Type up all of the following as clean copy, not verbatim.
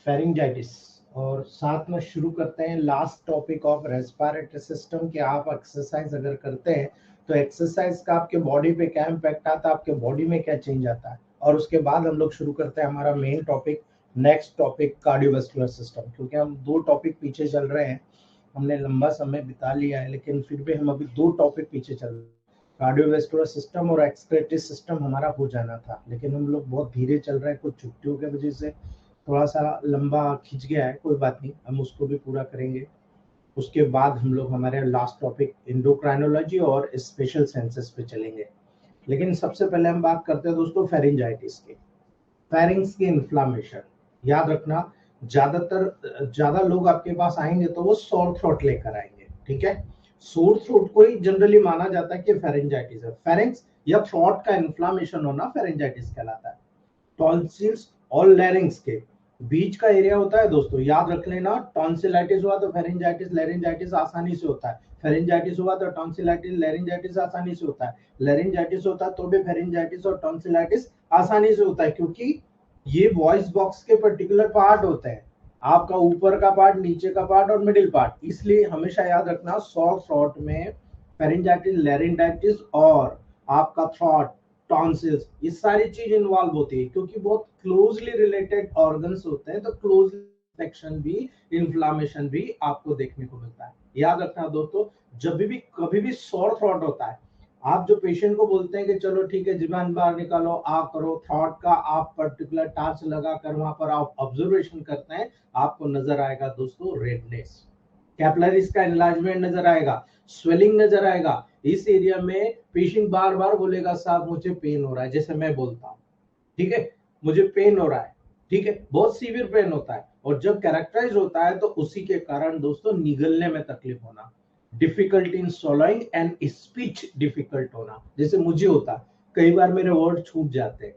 Pharyngitis, और साथ में शुरू करते हैं last topic of respiratory system कि आप एक्सरसाइज अगर करते हैं तो एक्सरसाइज का आपके बॉडी पे क्या इम्पैक्ट आता है, आपके बॉडी में क्या चेंज आता है, और उसके बाद हम लोग शुरू करते हैं हमारा main topic, next topic cardiovascular system. क्योंकि हम 2 टॉपिक पीछे चल रहे हैं, हमने लंबा समय बिता लिया है, लेकिन फिर भी हम अभी 2 टॉपिक पीछे चल रहे हैं। कार्डियोवास्कुलर सिस्टम और एक्सक्रेटरी सिस्टम हमारा हो जाना था, लेकिन हम लोग बहुत धीरे चल रहे हैं, कुछ छुट्टियों की वजह से थोड़ा सा लंबा खिंच गया है, कोई बात नहीं, हम उसको भी पूरा करेंगे। उसके बाद हम लोग हमारे लास्ट टॉपिक एंडोक्राइनोलॉजी और स्पेशल सेंसेस पे चलेंगे। लेकिन सबसे पहले हम बात करते हैं दोस्तों फेरिंजाइटिस की। फेरिंग्स की इन्फ्लामेशन, याद रखना, ज्यादा लोग आपके पास आएंगे तो वो सोर थ्रोट लेकर आएंगे, ठीक है। सोर थ्रोट को ही जनरली माना जाता है कि फेरिंजाइटिस है। फेरिंग्स या थ्रोट का इन्फ्लामेशन होना फेरिंजाइटिस कहलाता है। टॉन्सिल्स और लैरिंग्स के बीच का एरिया होता है दोस्तों, याद रख लेना। टॉन्सिलाइटिस हुआ तो फेरिंजाइटिस लैरिंजाइटिस आसानी से होता है, फेरिंजाइटिस हुआ तो टॉन्सिलाइटिस लैरिंजाइटिस आसानी से होता है, लैरिंजाइटिस होता है तो भी फेरिंजाइटिस और टॉन्सिलाइटिस आसानी से होता है, क्योंकि ये वॉइस बॉक्स के पर्टिकुलर पार्ट होते हैं, आपका ऊपर का पार्ट, नीचे का पार्ट और मिडिल पार्ट। इसलिए हमेशा याद रखना, सॉर थ्रोट में फेरिंजाइटिस, लैरिंजाइटिस और आपका थ्रोट, टॉन्सिल्स, ये सारी चीज इन्वॉल्व होती है, क्योंकि बहुत क्लोजली रिलेटेड ऑर्गन्स होते हैं, तो क्लोज इन्फेक्शन भी, इन्फ्लामेशन भी आपको देखने को मिलता है। याद रखना दोस्तों, जब भी कभी भी सॉर थ्रोट होता है, आप जो पेशेंट को बोलते हैं कि चलो ठीक है जीवन बाहर निकालो, आ करो, थ्रोट का आप पर्टिकुलर टार्च लगाकर वहां पर आप ऑब्जर्वेशन करते हैं, आपको नजर आएगा दोस्तों रेडनेस, कैपिलरीज का एनलार्जमेंट नजर आएगा, स्वेलिंग नजर आएगा। इस एरिया में पेशेंट बार बार बोलेगा साहब मुझे पेन हो रहा है, जैसे मैं बोलता हूँ, ठीक है, मुझे पेन हो रहा है, ठीक है, बहुत सीवियर पेन होता है। और जब कैरेक्टराइज होता है तो उसी के कारण दोस्तों निगलने में तकलीफ होना, difficulty in swallowing and speech difficult होना, जैसे मुझे होता है, कई बार मेरे वर्ड छूट जाते हैं,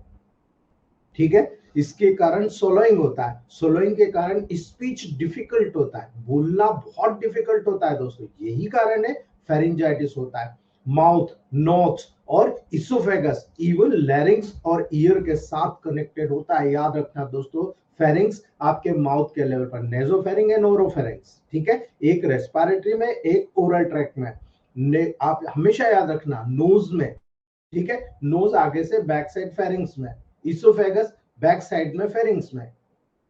ठीक है, इसके कारण सोलोइंग होता है, सोलोइंग के कारण स्पीच डिफिकल्ट होता है, बोलना बहुत डिफिकल्ट होता है दोस्तों, यही कारण है फेरिंजाइटिस होता है। माउथ, नोज और इसोफेगस, इवन लैरिंग्स और ईयर के साथ कनेक्टेड होता है। याद रखना दोस्तों, फेरिंग्स आपके माउथ के लेवल पर, नेजोफेरिंग एंड ओरोफेरिंग्स, ठीक है, एक रेस्पिरेटरी में, एक ओरल ट्रैक में। आप हमेशा याद रखना, नोज में ठीक है। नोज आगे से बैक साइड फेरिंग्स में, इसोफेगस बैक साइड में फेरिंग्स में,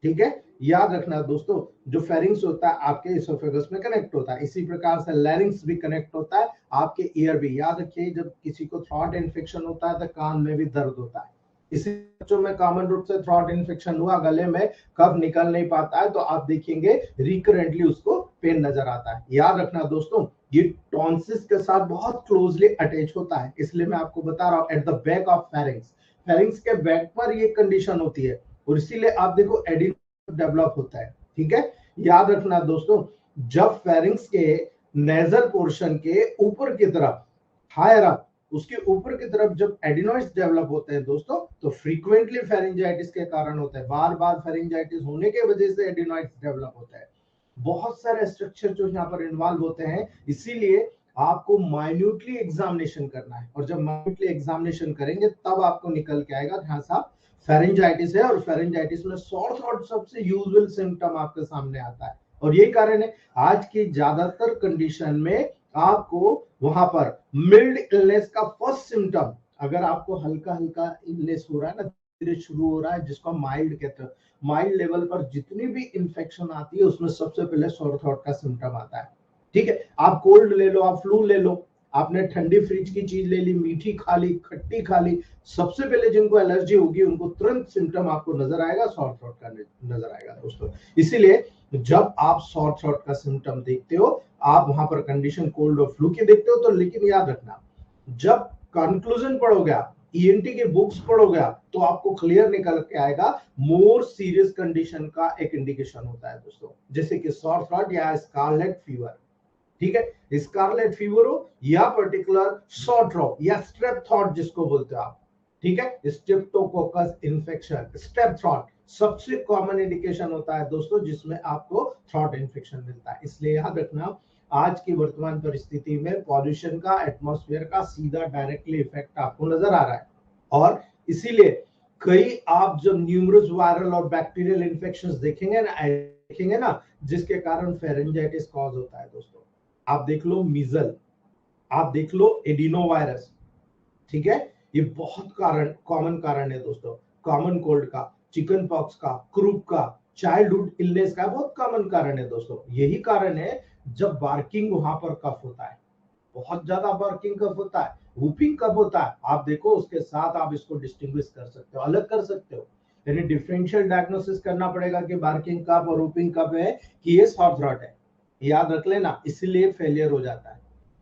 ठीक है। याद रखना दोस्तों, जो फेरिंग्स होता है आपके इसोफेगस में कनेक्ट होता है, इसी प्रकार से लैरिंग्स भी कनेक्ट होता है आपके ईयर भी। याद रखिए, जब किसी को थ्रॉट इन्फेक्शन होता है तो कान में भी दर्द होता है। इसी बच्चों में कॉमन रूप से थ्रॉट इन्फेक्शन हुआ, गले में कफ निकल नहीं पाता है, तो आप देखेंगे रिकरेंटली उसको पेन नजर आता है। याद रखना दोस्तों, ये टॉन्सिस के साथ बहुत क्लोजली अटैच होता है, इसलिए मैं आपको बता रहा हूं at the back of pharynx, pharynx के बैक पर ये कंडीशन होती है, और इसीलिए आप देखो एडिनो डेवलप होता है, ठीक है। याद रखना दोस्तों, जब फेरिंग्स के नेजल पोर्शन के ऊपर की तरफ, हायर अप, उसके ऊपर की तरफ जब एडिनॉइड्स डेवलप होते हैं दोस्तों, तो फ्रीक्वेंटली फेरिंजाइटिस के कारण होता है, बार बार फेरिंजाइटिस होने के वजह से एडिनॉइड्स डेवलप होता है। बहुत सारे स्ट्रक्चर जो यहाँ पर इन्वॉल्व होते हैं, इसीलिए आपको माइन्यूटली एग्जामिनेशन करना है, और जब माइन्यूटली एग्जामिनेशन करेंगे तब आपको निकल के आएगा हाँ साहब फेरिंजाइटिस है। और फेरिंजाइटिस में सॉर थ्रोट सबसे यूजुअल सिम्टम आपके सामने आता है, और यही कारण है आज की ज्यादातर कंडीशन में आपको वहां पर मिल्ड इलनेस का फर्स्ट सिम्टम, अगर आपको हल्का हल्का इलनेस हो रहा है ना, धीरे शुरू हो रहा है, जिसको माइल्ड कहते हैं, माइल्ड लेवल पर जितनी भी इंफेक्शन आती है उसमें सबसे पहले सोर थ्रोट का सिम्टम आता है, ठीक है। आप कोल्ड ले लो, आप फ्लू ले लो, आपने ठंडी फ्रिज की चीज ले ली, मीठी खा ली, खट्टी खा ली, सबसे पहले जिनको एलर्जी होगी उनको तुरंत सिम्टम आपको नजर आएगा, सोर थ्रोट का नजर आएगा दोस्तों। इसीलिए जब आप सोर थ्रोट का सिम्टम देखते हो, आप वहां पर कंडीशन कोल्ड और फ्लू की देखते हो, तो लेकिन याद रखना, जब कंक्लूजन पढ़ोगे आप, ईएनटी की बुक्स पढ़ोगे आप, तो आपको क्लियर निकल के आएगा मोर सीरियस कंडीशन का एक इंडिकेशन होता है दोस्तों, जैसे कि सोर थ्रोट या स्कारलेट फीवर, ठीक है। स्कारलेट फीवर हो या पर्टिकुलर सोर थ्रोट या स्ट्रेप थ्रोट जिसको बोलते हो आप, ठीक है, स्ट्रेप्टोकोकस इन्फेक्शन, स्ट्रेप थ्रोट सबसे कॉमन इंडिकेशन होता है दोस्तों, जिसमें आपको थ्रोट इन्फेक्शन मिलता है। इसलिए याद रखना, आज की वर्तमान परिस्थिति में पॉल्यूशन का, एटमॉस्फेयर का सीधा डायरेक्टली इफेक्ट आपको नजर आ रहा है, और इसीलिए कई आप जब न्यूमरस वायरल और बैक्टीरियल इन्फेक्शंस देखेंगे ना जिसके कारण फेरेंजाइटिस कॉज होता है दोस्तों। आप देख लो मीजल, आप देख लो एडिनो वायरस, ठीक है, ये बहुत कॉमन कारण है दोस्तों, कॉमन कोल्ड का, चिकन पॉक्स का, क्रूप का, चाइल्डहुड इलनेस का बहुत कॉमन कारण है दोस्तों। यही कारण है जब बार्किंग वहां पर कफ होता है, बहुत ज्यादा बार्किंग कफ होता है, वूपिंग कफ होता है, आप देखो उसके साथ आप इसको डिस्टिंग्विश कर सकते हो, अलग कर सकते हो, यानी डिफरेंशियल डायग्नोसिस करना पड़ेगा कि बार्किंग कफ और वूपिंग कफ है कि ये सोर थ्रोट है, याद रख लेना, इसीलिए फेलियर हो जाता है।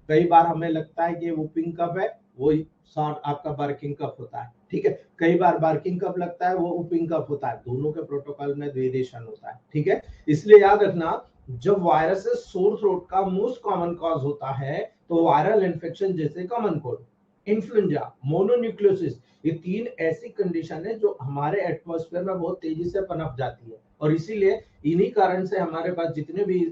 कई बार हमें लगता है कि वूपिंग कफ है, वो शॉर्ट आपका बार्किंग कप होता है, ठीक है। कई बार बार्किंग कप लगता है, वो वूपिंग कप होता है, दोनों के प्रोटोकॉल में वेरिएशन होता है, ठीक है। इसलिए याद रखना, जब वायरसेस सोर थ्रोट का मोस्ट कॉमन कॉज होता है, तो वायरल इन्फेक्शन जैसे कॉमन कोल्ड, इन्फ्लुएंजा, मोनोन्यूक्लियोसिस, ये तीन ऐसी कंडीशन है जो हमारे एटमॉस्फेयर में बहुत तेजी से पनप जाती है, और इसीलिए इन्हीं कारण से हमारे पास जितने भी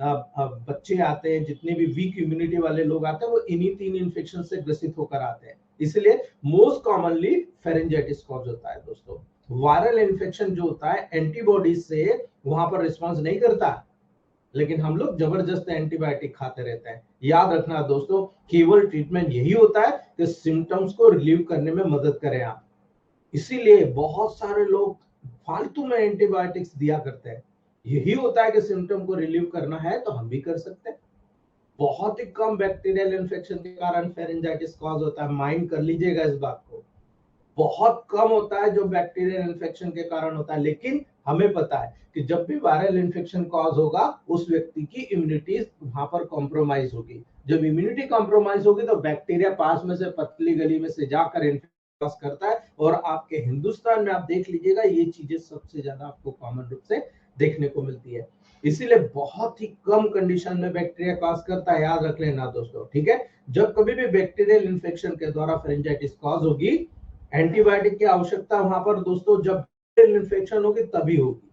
बच्चे आते हैं, जितने भी वीक इम्यूनिटी वाले लोग आते हैं, वो इन्हीं तीन इन्फेक्शन से ग्रसित होकर आते हैं। इसलिए मोस्ट कॉमनली फेरेंजाइटिस कॉज होता है दोस्तों। वायरल इन्फेक्शन जो होता है एंटीबॉडीज से वहां पर रिस्पॉन्स नहीं करता, लेकिन हम लोग जबरदस्त एंटीबायोटिक खाते रहते हैं। याद रखना दोस्तों, केवल ट्रीटमेंट यही होता है कि सिम्टम्स को रिलीव करने में मदद करें आप। इसीलिए बहुत सारे लोग फालतू में एंटीबायोटिक्स दिया करते हैं, यही होता है कि सिम्टम को रिलीव करना है तो हम भी कर सकते हैं। बहुत ही कम बैक्टीरियल इन्फेक्शन के कारण फेरेंजाइटिस कॉज होता है, माइंड कर लीजिएगा इस बात को। बहुत कम होता है जो बैक्टीरियल इन्फेक्शन के कारण होता है, लेकिन हमें पता है कि जब भी वायरल इन्फेक्शन कॉज होगा उस व्यक्ति की इम्यूनिटी वहां पर कॉम्प्रोमाइज होगी। जब इम्यूनिटी कॉम्प्रोमाइज होगी तो बैक्टीरिया पास में से पतली गली में से जाकर इन्फेक्शन करता है, और आपके हिंदुस्तान में आप देख लीजिएगा ये चीजें सबसे ज्यादा आपको कॉमन रूप से देखने को मिलती है। इसीलिए बहुत ही कम कंडीशन में बैक्टीरिया कॉज करता है, याद रख लेना दोस्तों, ठीक है। जब कभी भी बैक्टीरियल इन्फेक्शन के द्वारा फेरेंजाइटिस कॉज होगी, एंटीबायोटिक की आवश्यकता वहां पर दोस्तों जब इन्फेक्शन होगी तभी होगी,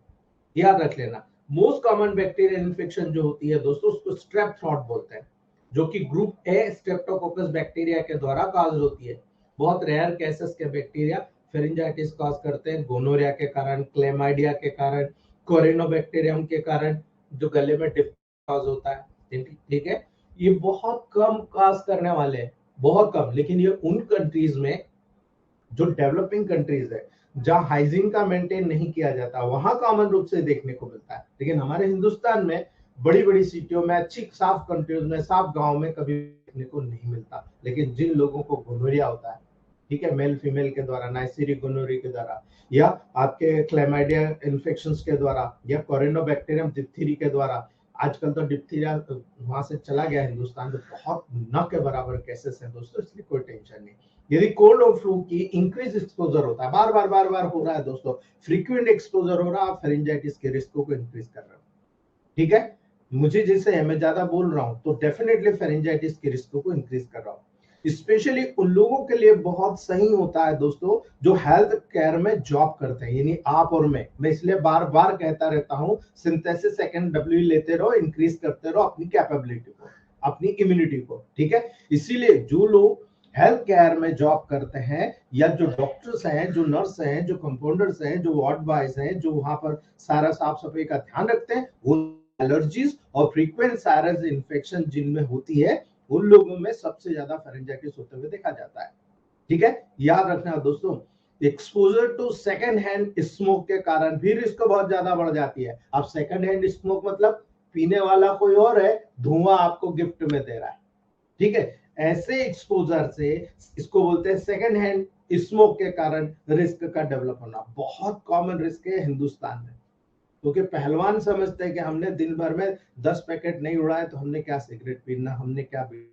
याद रख लेना। मोस्ट कॉमन बैक्टीरियल इन्फेक्शन जो होती है दोस्तों, उसको स्ट्रेप थ्रोट बोलते हैं, जो कि ग्रुप ए स्ट्रेप्टोकोकस बैक्टीरिया के द्वारा कॉज होती है। बहुत रेयर केसेस के बैक्टीरिया फेरेंजाइटिस कॉज करते हैं, गोनोरिया के कारण, क्लेमाइडिया के कारण, कोरिनोबैक्टीरियम के कारण, जो गले में डिफ कॉज होता है, ठीक है। ये बहुत कम कॉज करने वाले हैं, बहुत कम। लेकिन ये उन कंट्रीज में जो डेवलपिंग कंट्रीज है, जहां हाइजीन का मेंटेन नहीं किया जाता, वहां कॉमन रूप से देखने को मिलता है। लेकिन हमारे हिंदुस्तान में बड़ी बड़ी सिटियों में, अच्छी साफ कंट्रीज में, साफ गांव में कभी देखने को नहीं मिलता। लेकिन जिन लोगों को गोनोरिया होता है, ठीक है, मेल फीमेल के द्वारा, नाइसीरी गोनोरी के द्वारा, या आपके क्लेमाइडिया इन्फेक्शंस के द्वारा, या कोरिनोबैक्टीरियम डिप्थीरी के द्वारा, आजकल तो डिप्थीरिया वहां से चला गया हिंदुस्तान में, बहुत न के बराबर केसेस हैं दोस्तों, इसलिए कोई टेंशन नहीं। यदि कोल्ड और फ्लू की इंक्रीज एक्सपोजर होता है, बार बार हो रहा है दोस्तों, फ्रीक्वेंट एक्सपोजर हो रहा है, आप फेरिंजाइटिस के रिस्क को इंक्रीज कर रहे हो, ठीक है। मुझे जैसे है, मैं ज्यादा बोल रहा हूं तो डेफिनेटली फेरिंजाइटिस के रिस्क को इंक्रीज कर रहा हूं। स्पेशली उन लोगों के लिए बहुत सही होता है दोस्तों जो हेल्थ केयर में जॉब करते हैं, यानी आप और मैं इसलिए बार बार कहता रहता हूं, सिंथेसिस सेकंड डब्ल्यू लेते रहो, इंक्रीज करते रहो अपनी कैपेबिलिटी को, अपनी इम्यूनिटी को, ठीक है। इसीलिए जो लोग हेल्थ केयर में जॉब करते हैं, या जो डॉक्टर्स हैं, जो नर्स हैं, जो कंपाउंडर्स हैं, जो वार्ड बॉयज हैं, जो वहां पर सारा साफ सफाई का ध्यान रखते हैं, वो एलर्जीज और फ्रीक्वेंट साइनस इन्फेक्शन जिनमें होती है, उन लोगों में सबसे ज्यादा फेरिंजाइटिस होते हुए देखा जाता है, ठीक है। याद रखना दोस्तों, exposure to second hand smoke के कारण भी रिस्क बहुत ज्यादा बढ़ जाती है। अब सेकंड हैंड स्मोक मतलब पीने वाला कोई और है, धुआं आपको गिफ्ट में दे रहा है, ठीक है। ऐसे एक्सपोजर से, इसको बोलते हैं सेकंड हैंड स्मोक के कारण रिस्क का डेवलप होना, बहुत कॉमन रिस्क है हिंदुस्तान में। क्योंकि पहलवान समझते हैं कि हमने दिन भर में 10 पैकेट नहीं उड़ाए तो हमने क्या सिगरेट पीना, हमने क्या पीना,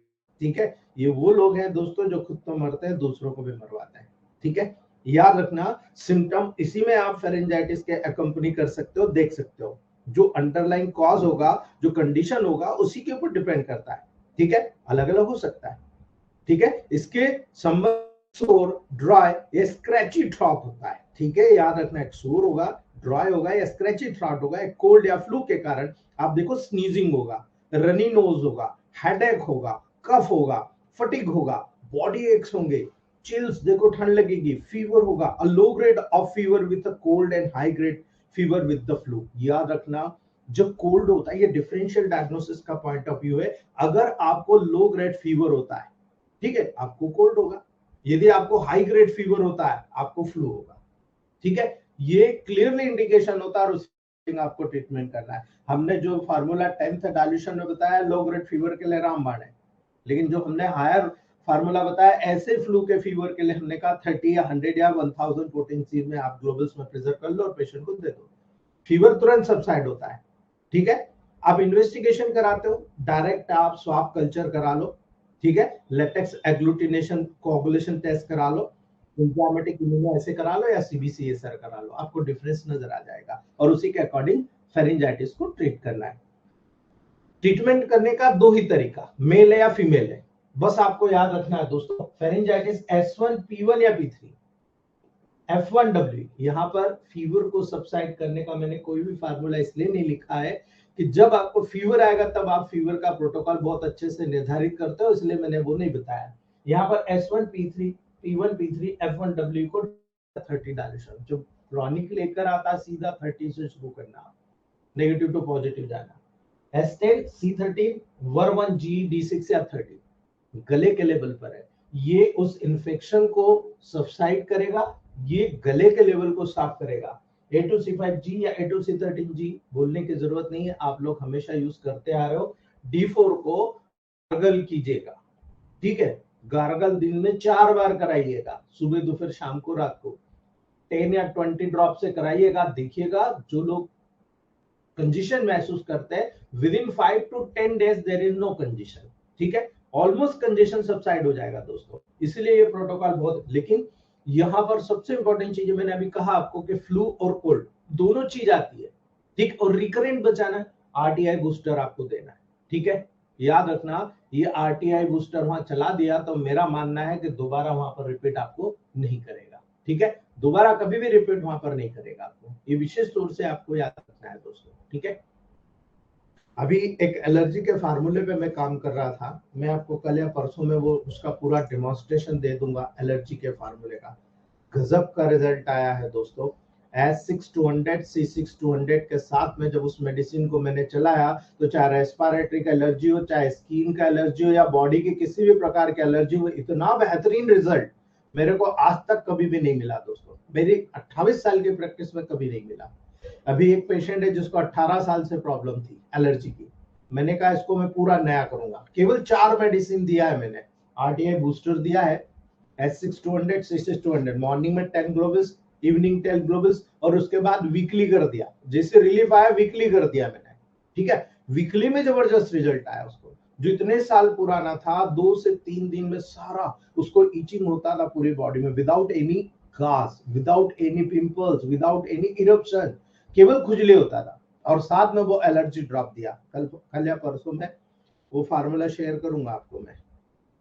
ठीक है। ये वो लोग हैं दोस्तों जो खुद तो मरते हैं, दूसरों को भी मरवाते हैं, ठीक है। याद रखना, सिम्टम इसी में आप फेरेंजाइटिस के अकम्पनी कर सकते हो, देख सकते हो। जो अंडरलाइन कॉज होगा, जो कंडीशन होगा, उसी के ऊपर डिपेंड करता है, ठीक है। अलग अलग हो सकता है, ठीक है। इसके संबंध सोर, ड्राई या स्क्रैची थ्रॉट होता है, ठीक है। याद रखना, एक सोर होगा, ड्राई होगा या स्क्रैची थ्रॉट होगा। एक कोल्ड या फ्लू के कारण आप देखो स्नीजिंग होगा, रनी नोज होगा, हेडेक होगा, कफ होगा, फटिग होगा, बॉडी एक्स होंगे, चिल्स, देखो ठंड लगेगी, फीवर होगा, a low grade of fever with a cold and high grade fever with the flu. याद रखना, जब कोल्ड होता है, ये डिफरेंशियल डायग्नोसिस का पॉइंट ऑफ व्यू है। अगर आपको लो ग्रेड फीवर होता है, ठीक है, आपको कोल्ड होगा। यदि आपको हाई ग्रेड फीवर होता है, आपको फ्लू होगा, ठीक है। ये क्लियरली इंडिकेशन होता है और उसी आपको ट्रीटमेंट करना है। हमने जो फार्मूला 10th डाइल्यूशन में बताया लो ग्रेड फीवर के लिए रामबाण है, लेकिन जो हमने हायर फार्मूला बताया ऐसे फ्लू के फीवर के लिए, हमने कहा 30 या 100 या 1000 पोटेंसी में आप ग्लोबल्स में प्रिजर्व कर लो और पेशेंट को दे दो, फीवर तुरंत सबसाइड होता है, ठीक है। आप इन्वेस्टिगेशन कराते हो, डायरेक्ट आप स्वाब कल्चर करा लो, ठीक है। लेटेक्स एग्लूटिनेशन कोगुलेशन टेस्ट करा लो, इंफ्लेमेटिक इम्यूनो ऐसे करा लो, या सीबीसीएसआर करा लो, आपको डिफरेंस नजर आ जाएगा और उसी के अकॉर्डिंग फेरिंजाइटिस को ट्रीट करना है। ट्रीटमेंट करने का दो ही तरीका, मेल है या फीमेल है, बस आपको याद रखना है दोस्तों। फेरिंजाइटिस S1 P1 या P3 F1W, यहाँ पर फीवर को सबसाइड करने का मैंने कोई भी फार्मूला इसलिए नहीं लिखा है कि जब आपको फीवर आएगा तब आप फीवर का प्रोटोकॉल बहुत अच्छे से निर्धारित करते हो, इसलिए मैंने वो नहीं बताया। यहाँ पर S1 P3 P1 P3 F1W को 30 डायल्यूशन, जो क्रॉनिक लेकर आता सीधा 30 से शुरू करना, नेगेटिव टू पॉजिटिव जाना। S10 C13 वर1 G D6 या 30 गले के लेवल पर है, ये उस इन्फेक्शन को सबसाइड करेगा, ये गले के लेवल को साफ करेगा। A2C5G या A2C13G बोलने की जरूरत नहीं है, आप लोग हमेशा यूज करते आ रहे हो। D4 को गार्गल कीजिएगा, ठीक है। गार्गल दिन में 4 बार कराइएगा, सुबह दोपहर शाम को रात को, 10 या 20 ड्रॉप से कराइएगा। देखिएगा जो लोग कंजेशन महसूस करते हैं, within 5 to 10 days there is no congestion, ठीक है। ऑलमोस्ट कंजेशन सबसाइड हो जाएगा दोस्तों, इसलिए ये प्रोटोकॉल बहुत। लेकिन यहाँ पर सबसे इंपॉर्टेंट चीज मैंने अभी कहा आपको कि फ्लू और कोल्ड दोनों चीज आती है, ठीक। और रिकरेंट बचाना, आरटीआई बूस्टर आपको देना है, ठीक है। याद रखना, ये आरटीआई बूस्टर वहां चला दिया तो मेरा मानना है कि दोबारा वहां पर रिपीट आपको नहीं करेगा, ठीक है। दोबारा कभी भी रिपीट वहां पर नहीं करेगा आपको, ये विशेष तौर से आपको याद रखना है दोस्तों, ठीक है। अभी एक एलर्जी के फार्मूले पे मैं काम कर रहा था, मैं आपको कल या परसों में वो उसका पूरा डेमोन्स्ट्रेशन दे दूंगा एलर्जी के फार्मूले का। गजब का रिजल्ट आया है दोस्तों। S6200 C6200 के साथ में जब उस मेडिसिन को मैंने चलाया तो चाहे रेस्पिरेटरी का एलर्जी हो, चाहे स्किन का एलर्जी हो या बॉडी की किसी भी प्रकार की एलर्जी हो, इतना बेहतरीन रिजल्ट मेरे को आज तक कभी भी नहीं मिला दोस्तों। मेरी 28 साल की प्रैक्टिस में कभी नहीं मिला। अभी एक पेशेंट है जिसको 18 साल से प्रॉब्लम थी एलर्जी की। मैंने कहा इसको मैं पूरा नया करूंगा। केवल 4 मेडिसिन दिया है मैंने। आरटीआई बूस्टर दिया है, S6200 C6200, मॉर्निंग में 10 ग्लोबल्स, इवनिंग 10 ग्लोबल्स, और उसके बाद वीकली कर दिया। जैसे रिलीफ आया वीकली कर दिया मैंने। ठीक है, वीकली में जबरदस्त रिजल्ट आया उसको। जो इतने साल पुराना था, 2 से 3 दिन में सारा उसको ईचिंग होता था पूरी बॉडी में, विदाउट एनी गास, without any pimples, without any eruption, केवल खुजली होता था। और साथ में वो एलर्जी ड्रॉप दिया। कल या परसों में वो फार्मूला शेयर करूंगा आपको मैं।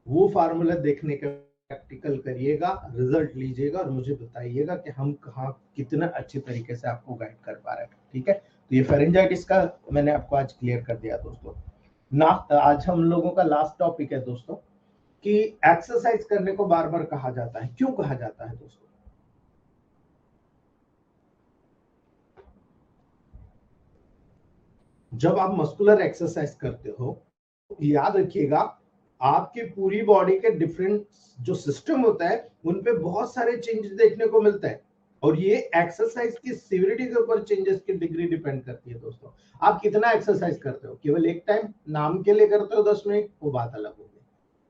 वो फार्मूला देखने के प्रैक्टिकल करिएगा, रिजल्ट लीजिएगा और मुझे बताइएगा कि हम कहाँ कितना अच्छी तरीके से आपको गाइड कर पा रहे हैं। ठीक है, तो ये फेरेंजाइटिस का मैंने आपको आज क्लियर कर दिया दोस्तों। ना आज हम लोगों का लास्ट टॉपिक है दोस्तों कि एक्सरसाइज करने को बार बार कहा जाता है। क्यों कहा जाता है दोस्तों? जब आप मस्कुलर एक्सरसाइज करते हो, याद रखिएगा आपकी पूरी बॉडी के डिफरेंट जो सिस्टम होता है उन पे बहुत सारे चेंजेस देखने को मिलते हैं। और ये एक्सरसाइज की सिविरिटी के ऊपर चेंजेस की डिग्री डिपेंड करती है दोस्तों। आप कितना एक्सरसाइज करते हो? केवल एक टाइम नाम के लिए करते हो 10 मिनट, वो बात अलग होगी।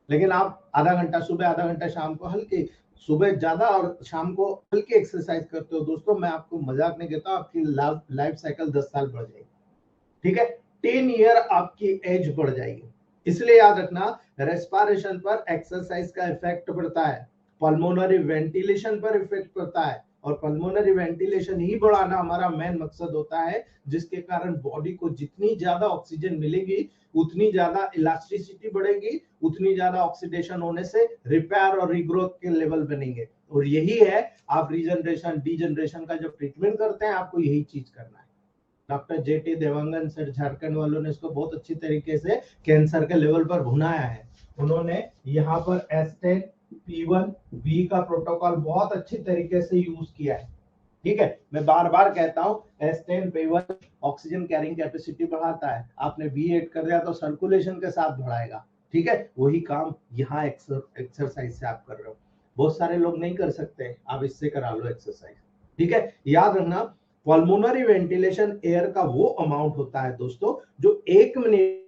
लेकिन आप आधा घंटा सुबह, आधा घंटा शाम को हल्के, सुबह ज्यादा और शाम को हल्के एक्सरसाइज करते हो दोस्तों, मैं आपको मजाक नहीं कहता, आपकी लाइफ साइकिल 10 साल बढ़ जाएगी। ठीक है, 10 ईयर आपकी एज बढ़ जाएगी। इसलिए याद रखना, रेस्पिरेशन पर एक्सरसाइज का इफेक्ट पड़ता है, पल्मोनरी वेंटिलेशन पर इफेक्ट पड़ता है। और पल्मोनरी वेंटिलेशन ही बढ़ाना हमारा मेन मकसद होता है, जिसके कारण बॉडी को जितनी ज्यादा ऑक्सीजन मिलेगी उतनी ज्यादा इलास्टिसिटी बढ़ेगी, उतनी ज्यादा ऑक्सीडेशन होने से रिपेयर और रिग्रोथ के लेवल बनेंगे। और यही है, आप रीजनरेशन डीजनरेशन का जब ट्रीटमेंट करते हैं आपको यही चीज करना है। Doctor jetty Dewangan sir, Jharkhand वालों ने इसको बहुत अच्छी तरीके से कैंसर के लेवल पर भुनाया है। उन्होंने यहाँ पर S10 P1 V का प्रोटोकॉल बहुत अच्छी तरीके से यूज किया है। ठीक है, मैं बार बार कहता हूँ S10 P1 oxygen carrying capacity बढ़ाता है, आपने V ऐड कर दिया तो सर्कुलेशन के साथ बढ़ाएगा। ठीक है, वही काम यहाँ एक्सरसाइज से आप कर रहे हो। बहुत सारे लोग नहीं कर सकते, आप इससे करा लो एक्सरसाइज। ठीक है, याद रखना, पल्मोनरी वेंटिलेशन एयर का वो अमाउंट होता है दोस्तों जो 1 मिनट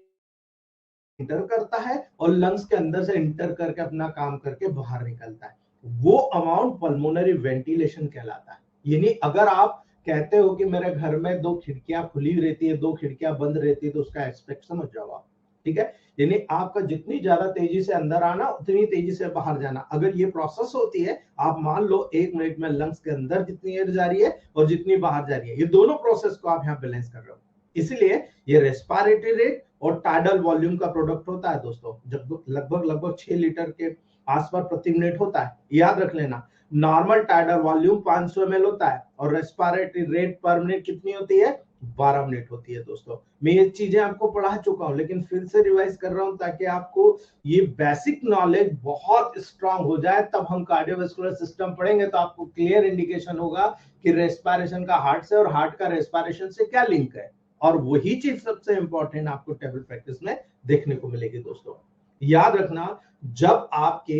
इंटर करता है और लंग्स के अंदर से इंटर करके अपना काम करके बाहर निकलता है। वो अमाउंट पल्मोनरी वेंटिलेशन कहलाता है। यानी अगर आप कहते हो कि मेरे घर में 2 खिड़कियां खुली रहती है, 2 खिड़कियां बंद रहती है, तो उसका एस्पेक्ट समझ जाओ आप। ठीक है, यानी आपका जितनी ज्यादा तेजी से अंदर आना उतनी तेजी से बाहर जाना। अगर ये प्रोसेस होती है, आप मान लो 1 मिनट में लंग्स के अंदर जितनी एयर जा रही है और जितनी बाहर जा रही है, ये दोनों प्रोसेस को आप यहाँ बैलेंस कर रहे हो। इसलिए ये रेस्पिरेटरी रेट और टाइडल वॉल्यूम का प्रोडक्ट होता है दोस्तों, जब लगभग 6 लीटर के आसपास प्रति मिनट होता है। याद रख लेना, नॉर्मल टाइडल वॉल्यूम 500 ml होता है और रेस्पिरेटरी रेट पर मिनट कितनी होती है? 12 मिनट होती है दोस्तों। मैं ये चीजें आपको पढ़ा चुका हूं, लेकिन फिर से रिवाइज कर रहा हूं ताकि आपको ये बेसिक नॉलेज बहुत स्ट्रांग हो जाए। तब हम कार्डियोवास्कुलर सिस्टम पढ़ेंगे तो आपको क्लियर इंडिकेशन होगा कि रेस्पिरेशन का हार्ट से और हार्ट का रेस्पिरेशन से क्या लिंक है। और वही चीज सबसे इंपॉर्टेंट आपको टेबल प्रैक्टिस में देखने को मिलेगी दोस्तों। याद रखना, जब आपके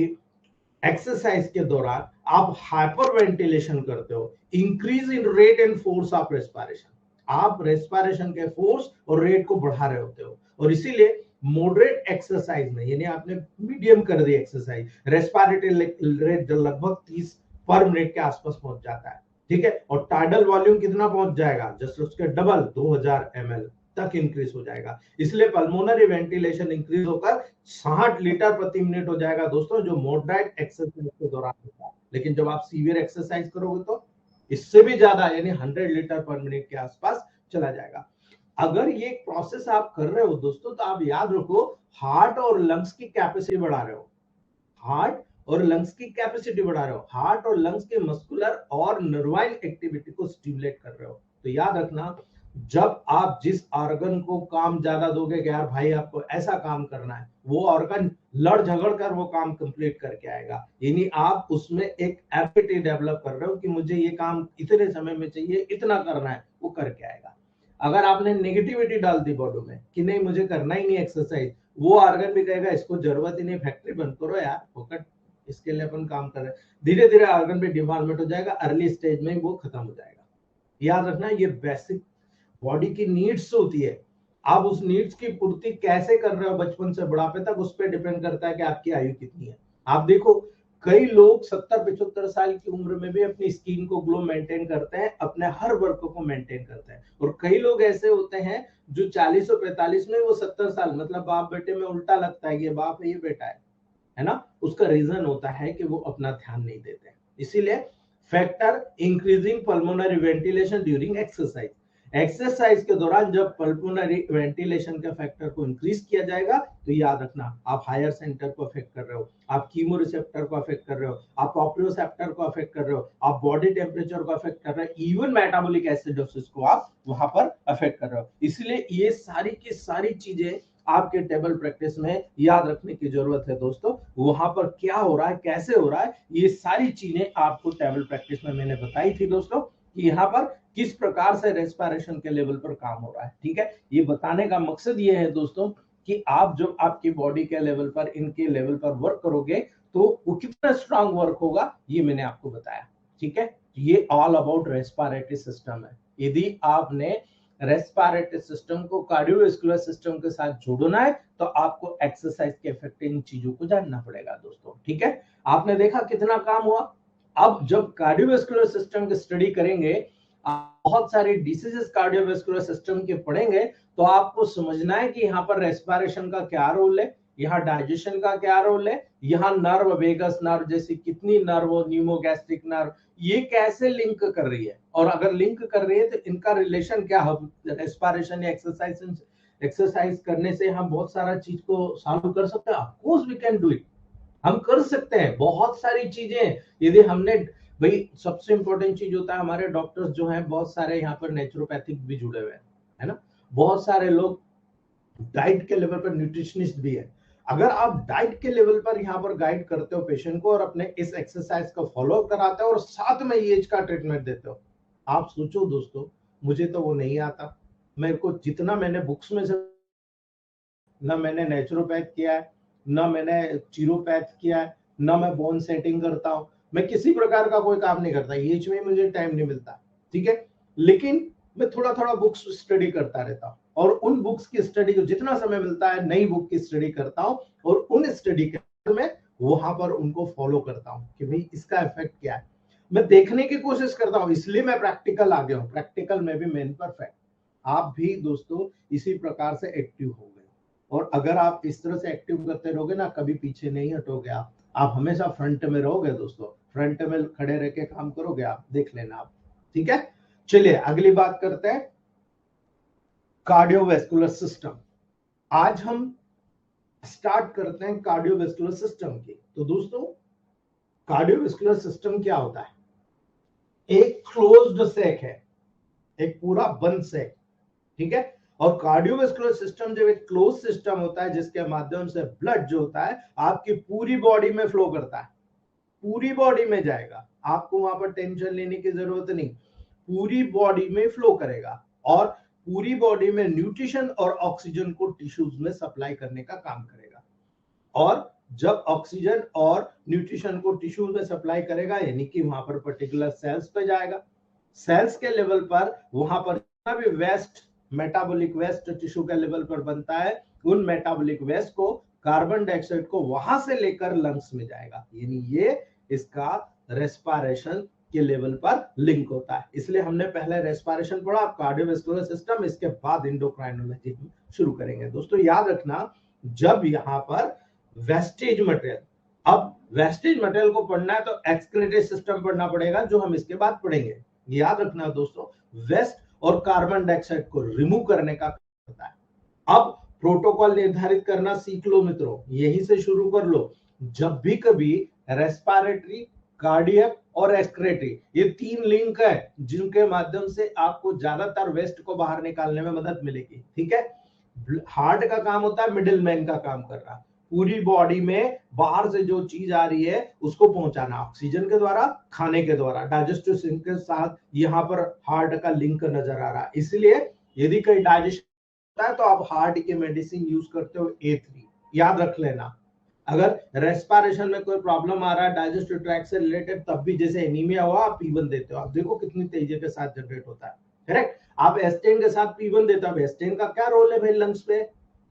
एक्सरसाइज के दौरान आप हाइपर वेंटिलेशन करते हो, increase in rate and force of respiration, आप रेस्पिरेशन के फोर्स और रेट को बढ़ा रहे होते हो। और इसीलिए मॉडरेट एक्सरसाइज में, यानी आपने मीडियम कर दी एक्सरसाइज, रेस्पिरेटरी रेट लगभग 30 पर मिनट के आसपास पहुंच जाता है। ठीक है, और टाइडल वॉल्यूम कितना पहुंच जाएगा? जस्ट उसके डबल 2000 ml तक इंक्रीज हो जाएगा। इसलिए पल्मोनरी वेंटिलेशन इंक्रीज होकर 60 लीटर प्रति मिनट हो जाएगा दोस्तों, जो मॉडरेट एक्सरसाइज के दौरान होता है। लेकिन जब आप सीवियर एक्सरसाइज करोगे तो इससे भी ज्यादा, यानी 100 लीटर पर मिनट के आसपास चला जाएगा। अगर ये प्रोसेस आप कर रहे हो दोस्तों, तो आप याद रखो, हार्ट और लंग्स की कैपेसिटी बढ़ा रहे हो। हार्ट और लंग्स की कैपेसिटी बढ़ा रहे हो, हार्ट और लंग्स के मस्कुलर और नर्वाइन एक्टिविटी को स्टिमुलेट कर रहे हो। तो याद रखना, जब आप जिस ऑर्गन को काम ज्यादा दोगे कि यार भाई आपको ऐसा काम करना है, वो ऑर्गन लड़ झगड़ कर वो काम कंप्लीट करके आएगा। यानी आप उसमें एक एबिलिटी डेवलप कर रहे हो कि मुझे ये काम इतने समय में चाहिए, इतना करना है, वो करके आएगा। अगर आपने नेगेटिविटी डाल दी बॉडी में कि नहीं मुझे करना ही नहीं एक्सरसाइज, वो ऑर्गन भी कहेगा इसको जरूरत ही नहीं, फैक्ट्री बंद करो यार, फोकट इसके लिए अपन काम कर रहे हैं। धीरे धीरे ऑर्गन भी डिफॉर्मेट हो जाएगा, अर्ली स्टेज में वो खत्म हो जाएगा। याद रखना ये बेसिक बॉडी की नीड्स होती है। आप उस नीड्स की पूर्ति कैसे कर रहे हो बचपन से बुढ़ापे तक, उस पर डिपेंड करता है कि आपकी आयु कितनी है। आप देखो कई लोग 70-75 साल की उम्र में भी अपनी स्किन को ग्लो मेंटेन करते हैं, अपने हर वर्क को मेंटेन करते हैं। और कई लोग ऐसे होते हैं जो 40 और 45 में वो 70 साल, मतलब बाप बेटे में उल्टा लगता है, ये बाप है ये बेटा है ना। उसका रीजन होता है कि वो अपना ध्यान नहीं देते। इसीलिए factor increasing pulmonary ventilation during exercise, exercise के दौरान जब पल्मोनरी वेंटिलेशन के फैक्टर को इंक्रीज किया जाएगा तो याद रखना आप हायर सेंटर को अफेक्ट कर रहे हो, आप कीमो रिसेप्टर को अफेक्ट कर रहे हो, आप ऑप्रियोसेप्टर को अफेक्ट कर रहे हो, आप बॉडी टेम्परेचर को अफेक्ट कर रहे हो, इवन मेटाबॉलिक एसिडोसिस को आप वहां पर अफेक्ट कर रहे हो। इसलिए ये सारी की सारी चीजें आपके टेबल प्रैक्टिस में याद रखने की जरूरत है दोस्तों। वहां पर क्या हो रहा है, कैसे हो रहा है, ये सारी चीजें आपको टेबल प्रैक्टिस में मैंने बताई थी दोस्तों, कि यहाँ पर किस प्रकार से रेस्पिरेशन के लेवल पर काम हो रहा है। ठीक है, ये बताने का मकसद ये है दोस्तों कि आप जब आपकी बॉडी के लेवल पर, इनके लेवल पर वर्क करोगे तो वो कितना स्ट्रांग वर्क होगा, ये मैंने आपको बताया। ठीक है, ये ऑल अबाउट रेस्पिरेटरी सिस्टम है। यदि आपने रेस्पिरेटरी सिस्टम को कार्डियोवैस्कुलर सिस्टम के साथ जोड़ना है तो आपको एक्सरसाइज के इफेक्ट इन चीजों को जानना पड़ेगा दोस्तों। ठीक है, आपने देखा कितना काम हुआ। अब जब कार्डियोवैस्कुलर सिस्टम की स्टडी करेंगे, आप बहुत सारे डिसीजेस कार्डियोवैस्कुलर सिस्टम के पढ़ेंगे, तो आपको समझना है कि यहाँ पर रेस्पिरेशन का क्या रोल है, यहाँ डाइजेशन का क्या रोल है, यहाँ नर्व, वेगस नर्व जैसी कितनी नर्व, न्यूमोगैस्ट्रिक नर्व, ये कैसे लिंक कर रही है, और अगर लिंक कर रही है तो इनका रिलेशन क्या है। रेस्पिरेशन या एक्सरसाइज करने से हम बहुत सारा चीज को सॉल्व कर सकते हैं। Of course we can do it, हम कर सकते हैं बहुत सारी चीजें। यदि हमने, भाई सबसे इंपॉर्टेंट चीज होता है, हमारे डॉक्टर्स जो हैं बहुत सारे यहाँ पर नेचुरोपैथिक भी जुड़े हुए हैं, है ना। बहुत सारे लोग डाइट के लेवल पर न्यूट्रिशनिस्ट भी है। अगर आप डाइट के लेवल पर यहाँ पर गाइड करते हो पेशेंट को और अपने इस एक्सरसाइज को फॉलो कराते हो और साथ में एज का ट्रीटमेंट देते हो, आप सोचो दोस्तों, मुझे तो वो नहीं आता। मेरे को जितना मैंने बुक्स में से, ना मैंने नेचुरोपैथ किया है, ना मैंने चिरोपैथ किया है, ना मैं बोन सेटिंग करता हूँ, मैं किसी प्रकार का कोई काम नहीं करता, एज में मुझे टाइम नहीं मिलता। ठीक है, लेकिन मैं थोड़ा थोड़ा बुक्स स्टडी करता रहता हूँ, और उन बुक्स की स्टडी को जितना समय मिलता है नई बुक की स्टडी करता हूँ, और उन स्टडी के में वहां पर उनको फॉलो करता हूँ कि भाई इसका इफेक्ट क्या है, मैं देखने की कोशिश करता हूँ। इसलिए मैं प्रैक्टिकल आ गया हूँ, प्रैक्टिकल में भी मैन परफेक्ट। आप भी दोस्तों इसी प्रकार से एक्टिव हो गए, और अगर आप इस तरह से एक्टिव करते रहोगे ना, कभी पीछे नहीं हटोगे आप हमेशा फ्रंट में रहोगे दोस्तों, फ्रंट में खड़े रह के काम करोगे, आप देख लेना आप। ठीक है, चलिए अगली बात करते हैं, कार्डियोवैस्कुलर सिस्टम। आज हम स्टार्ट करते हैं कार्डियोवैस्कुलर सिस्टम की। तो दोस्तों कार्डियोवैस्कुलर सिस्टम क्या होता है, एक क्लोज्ड सेक है, एक पूरा बंद सेक। ठीक है, और कार्डियोवैस्कुलर सिस्टम जब एक क्लोज सिस्टम होता है जिसके माध्यम से ब्लड जो होता है आपकी पूरी बॉडी में फ्लो करता है, पूरी बॉडी में जाएगा, आपको वहां पर टेंशन लेने की जरूरत नहीं, पूरी बॉडी में फ्लो करेगा, और पूरी बॉडी में न्यूट्रिशन और ऑक्सीजन को टिश्यूज में सप्लाई करने का काम करेगा। और जब ऑक्सीजन और न्यूट्रिशन को टिश्यूज में सप्लाई करेगा, यानी कि वहां पर पर्टिकुलर सेल्स पे जाएगा, सेल्स के लेवल पर वहां पर भी वेस्ट, मेटाबॉलिक वेस्ट टिश्यू के लेवल पर बनता है, उन मेटाबॉलिक वेस्ट को, कार्बन डाइऑक्साइड को वहां से लेकर लंग्स में जाएगा, यानी ये इसका रेस्पिरेशन के लेवल पर लिंक होता है। इसलिए हमने पहले रेस्पिरेशन पढ़ा, कार्डियोवैस्कुलर सिस्टम, इसके बाद एंडोक्राइनोलॉजी शुरू करेंगे। दोस्तों याद रखना, जब यहाँ पर वेस्टेज मटेरियल, अब वेस्टेज मटेरियल को पढ़ना है तो एक्सक्रीटरी सिस्टम पढ़ना पड़ेगा, जो हम इसके बाद पढ़ेंगे। याद रखना दोस्तों, वेस्ट और कार्बन डाइऑक्साइड को रिमूव करने का होता है। अब प्रोटोकॉल निर्धारित करना सीख लो मित्रों, यही से शुरू कर लो। जब भी कभी रेस्पिरेटरी कार्डियक और एक्सक्रेटरी, ये 3 लिंक है जिनके माध्यम से आपको ज्यादातर वेस्ट को बाहर निकालने में मदद मिलेगी। ठीक है, हार्ट का काम होता है मिडिल मैन का काम कर रहा, पूरी बॉडी में बाहर से जो चीज आ रही है उसको पहुंचाना ऑक्सीजन के द्वारा, खाने के द्वारा, डाइजेस्टिव सिस्टम के साथ यहाँ पर हार्ट का लिंक नजर आ रहा है। इसलिए यदि कहीं डाइजेशन होता है तो आप हार्ट की मेडिसिन यूज करते हो A3, याद रख लेना। अगर रेस्पिरेशन में कोई प्रॉब्लम आ रहा है डाइजेस्टिव ट्रैक्ट से रिलेटेड, तब भी जैसे एनीमिया हुआ आप P1 देते हो, आप देखो कितनी तेजी के साथ जनरेट होता है, करेक्ट। आप एस्टेन के साथ P1 देते हो, एस्टेन का क्या रोल है भाई लंग्स पे,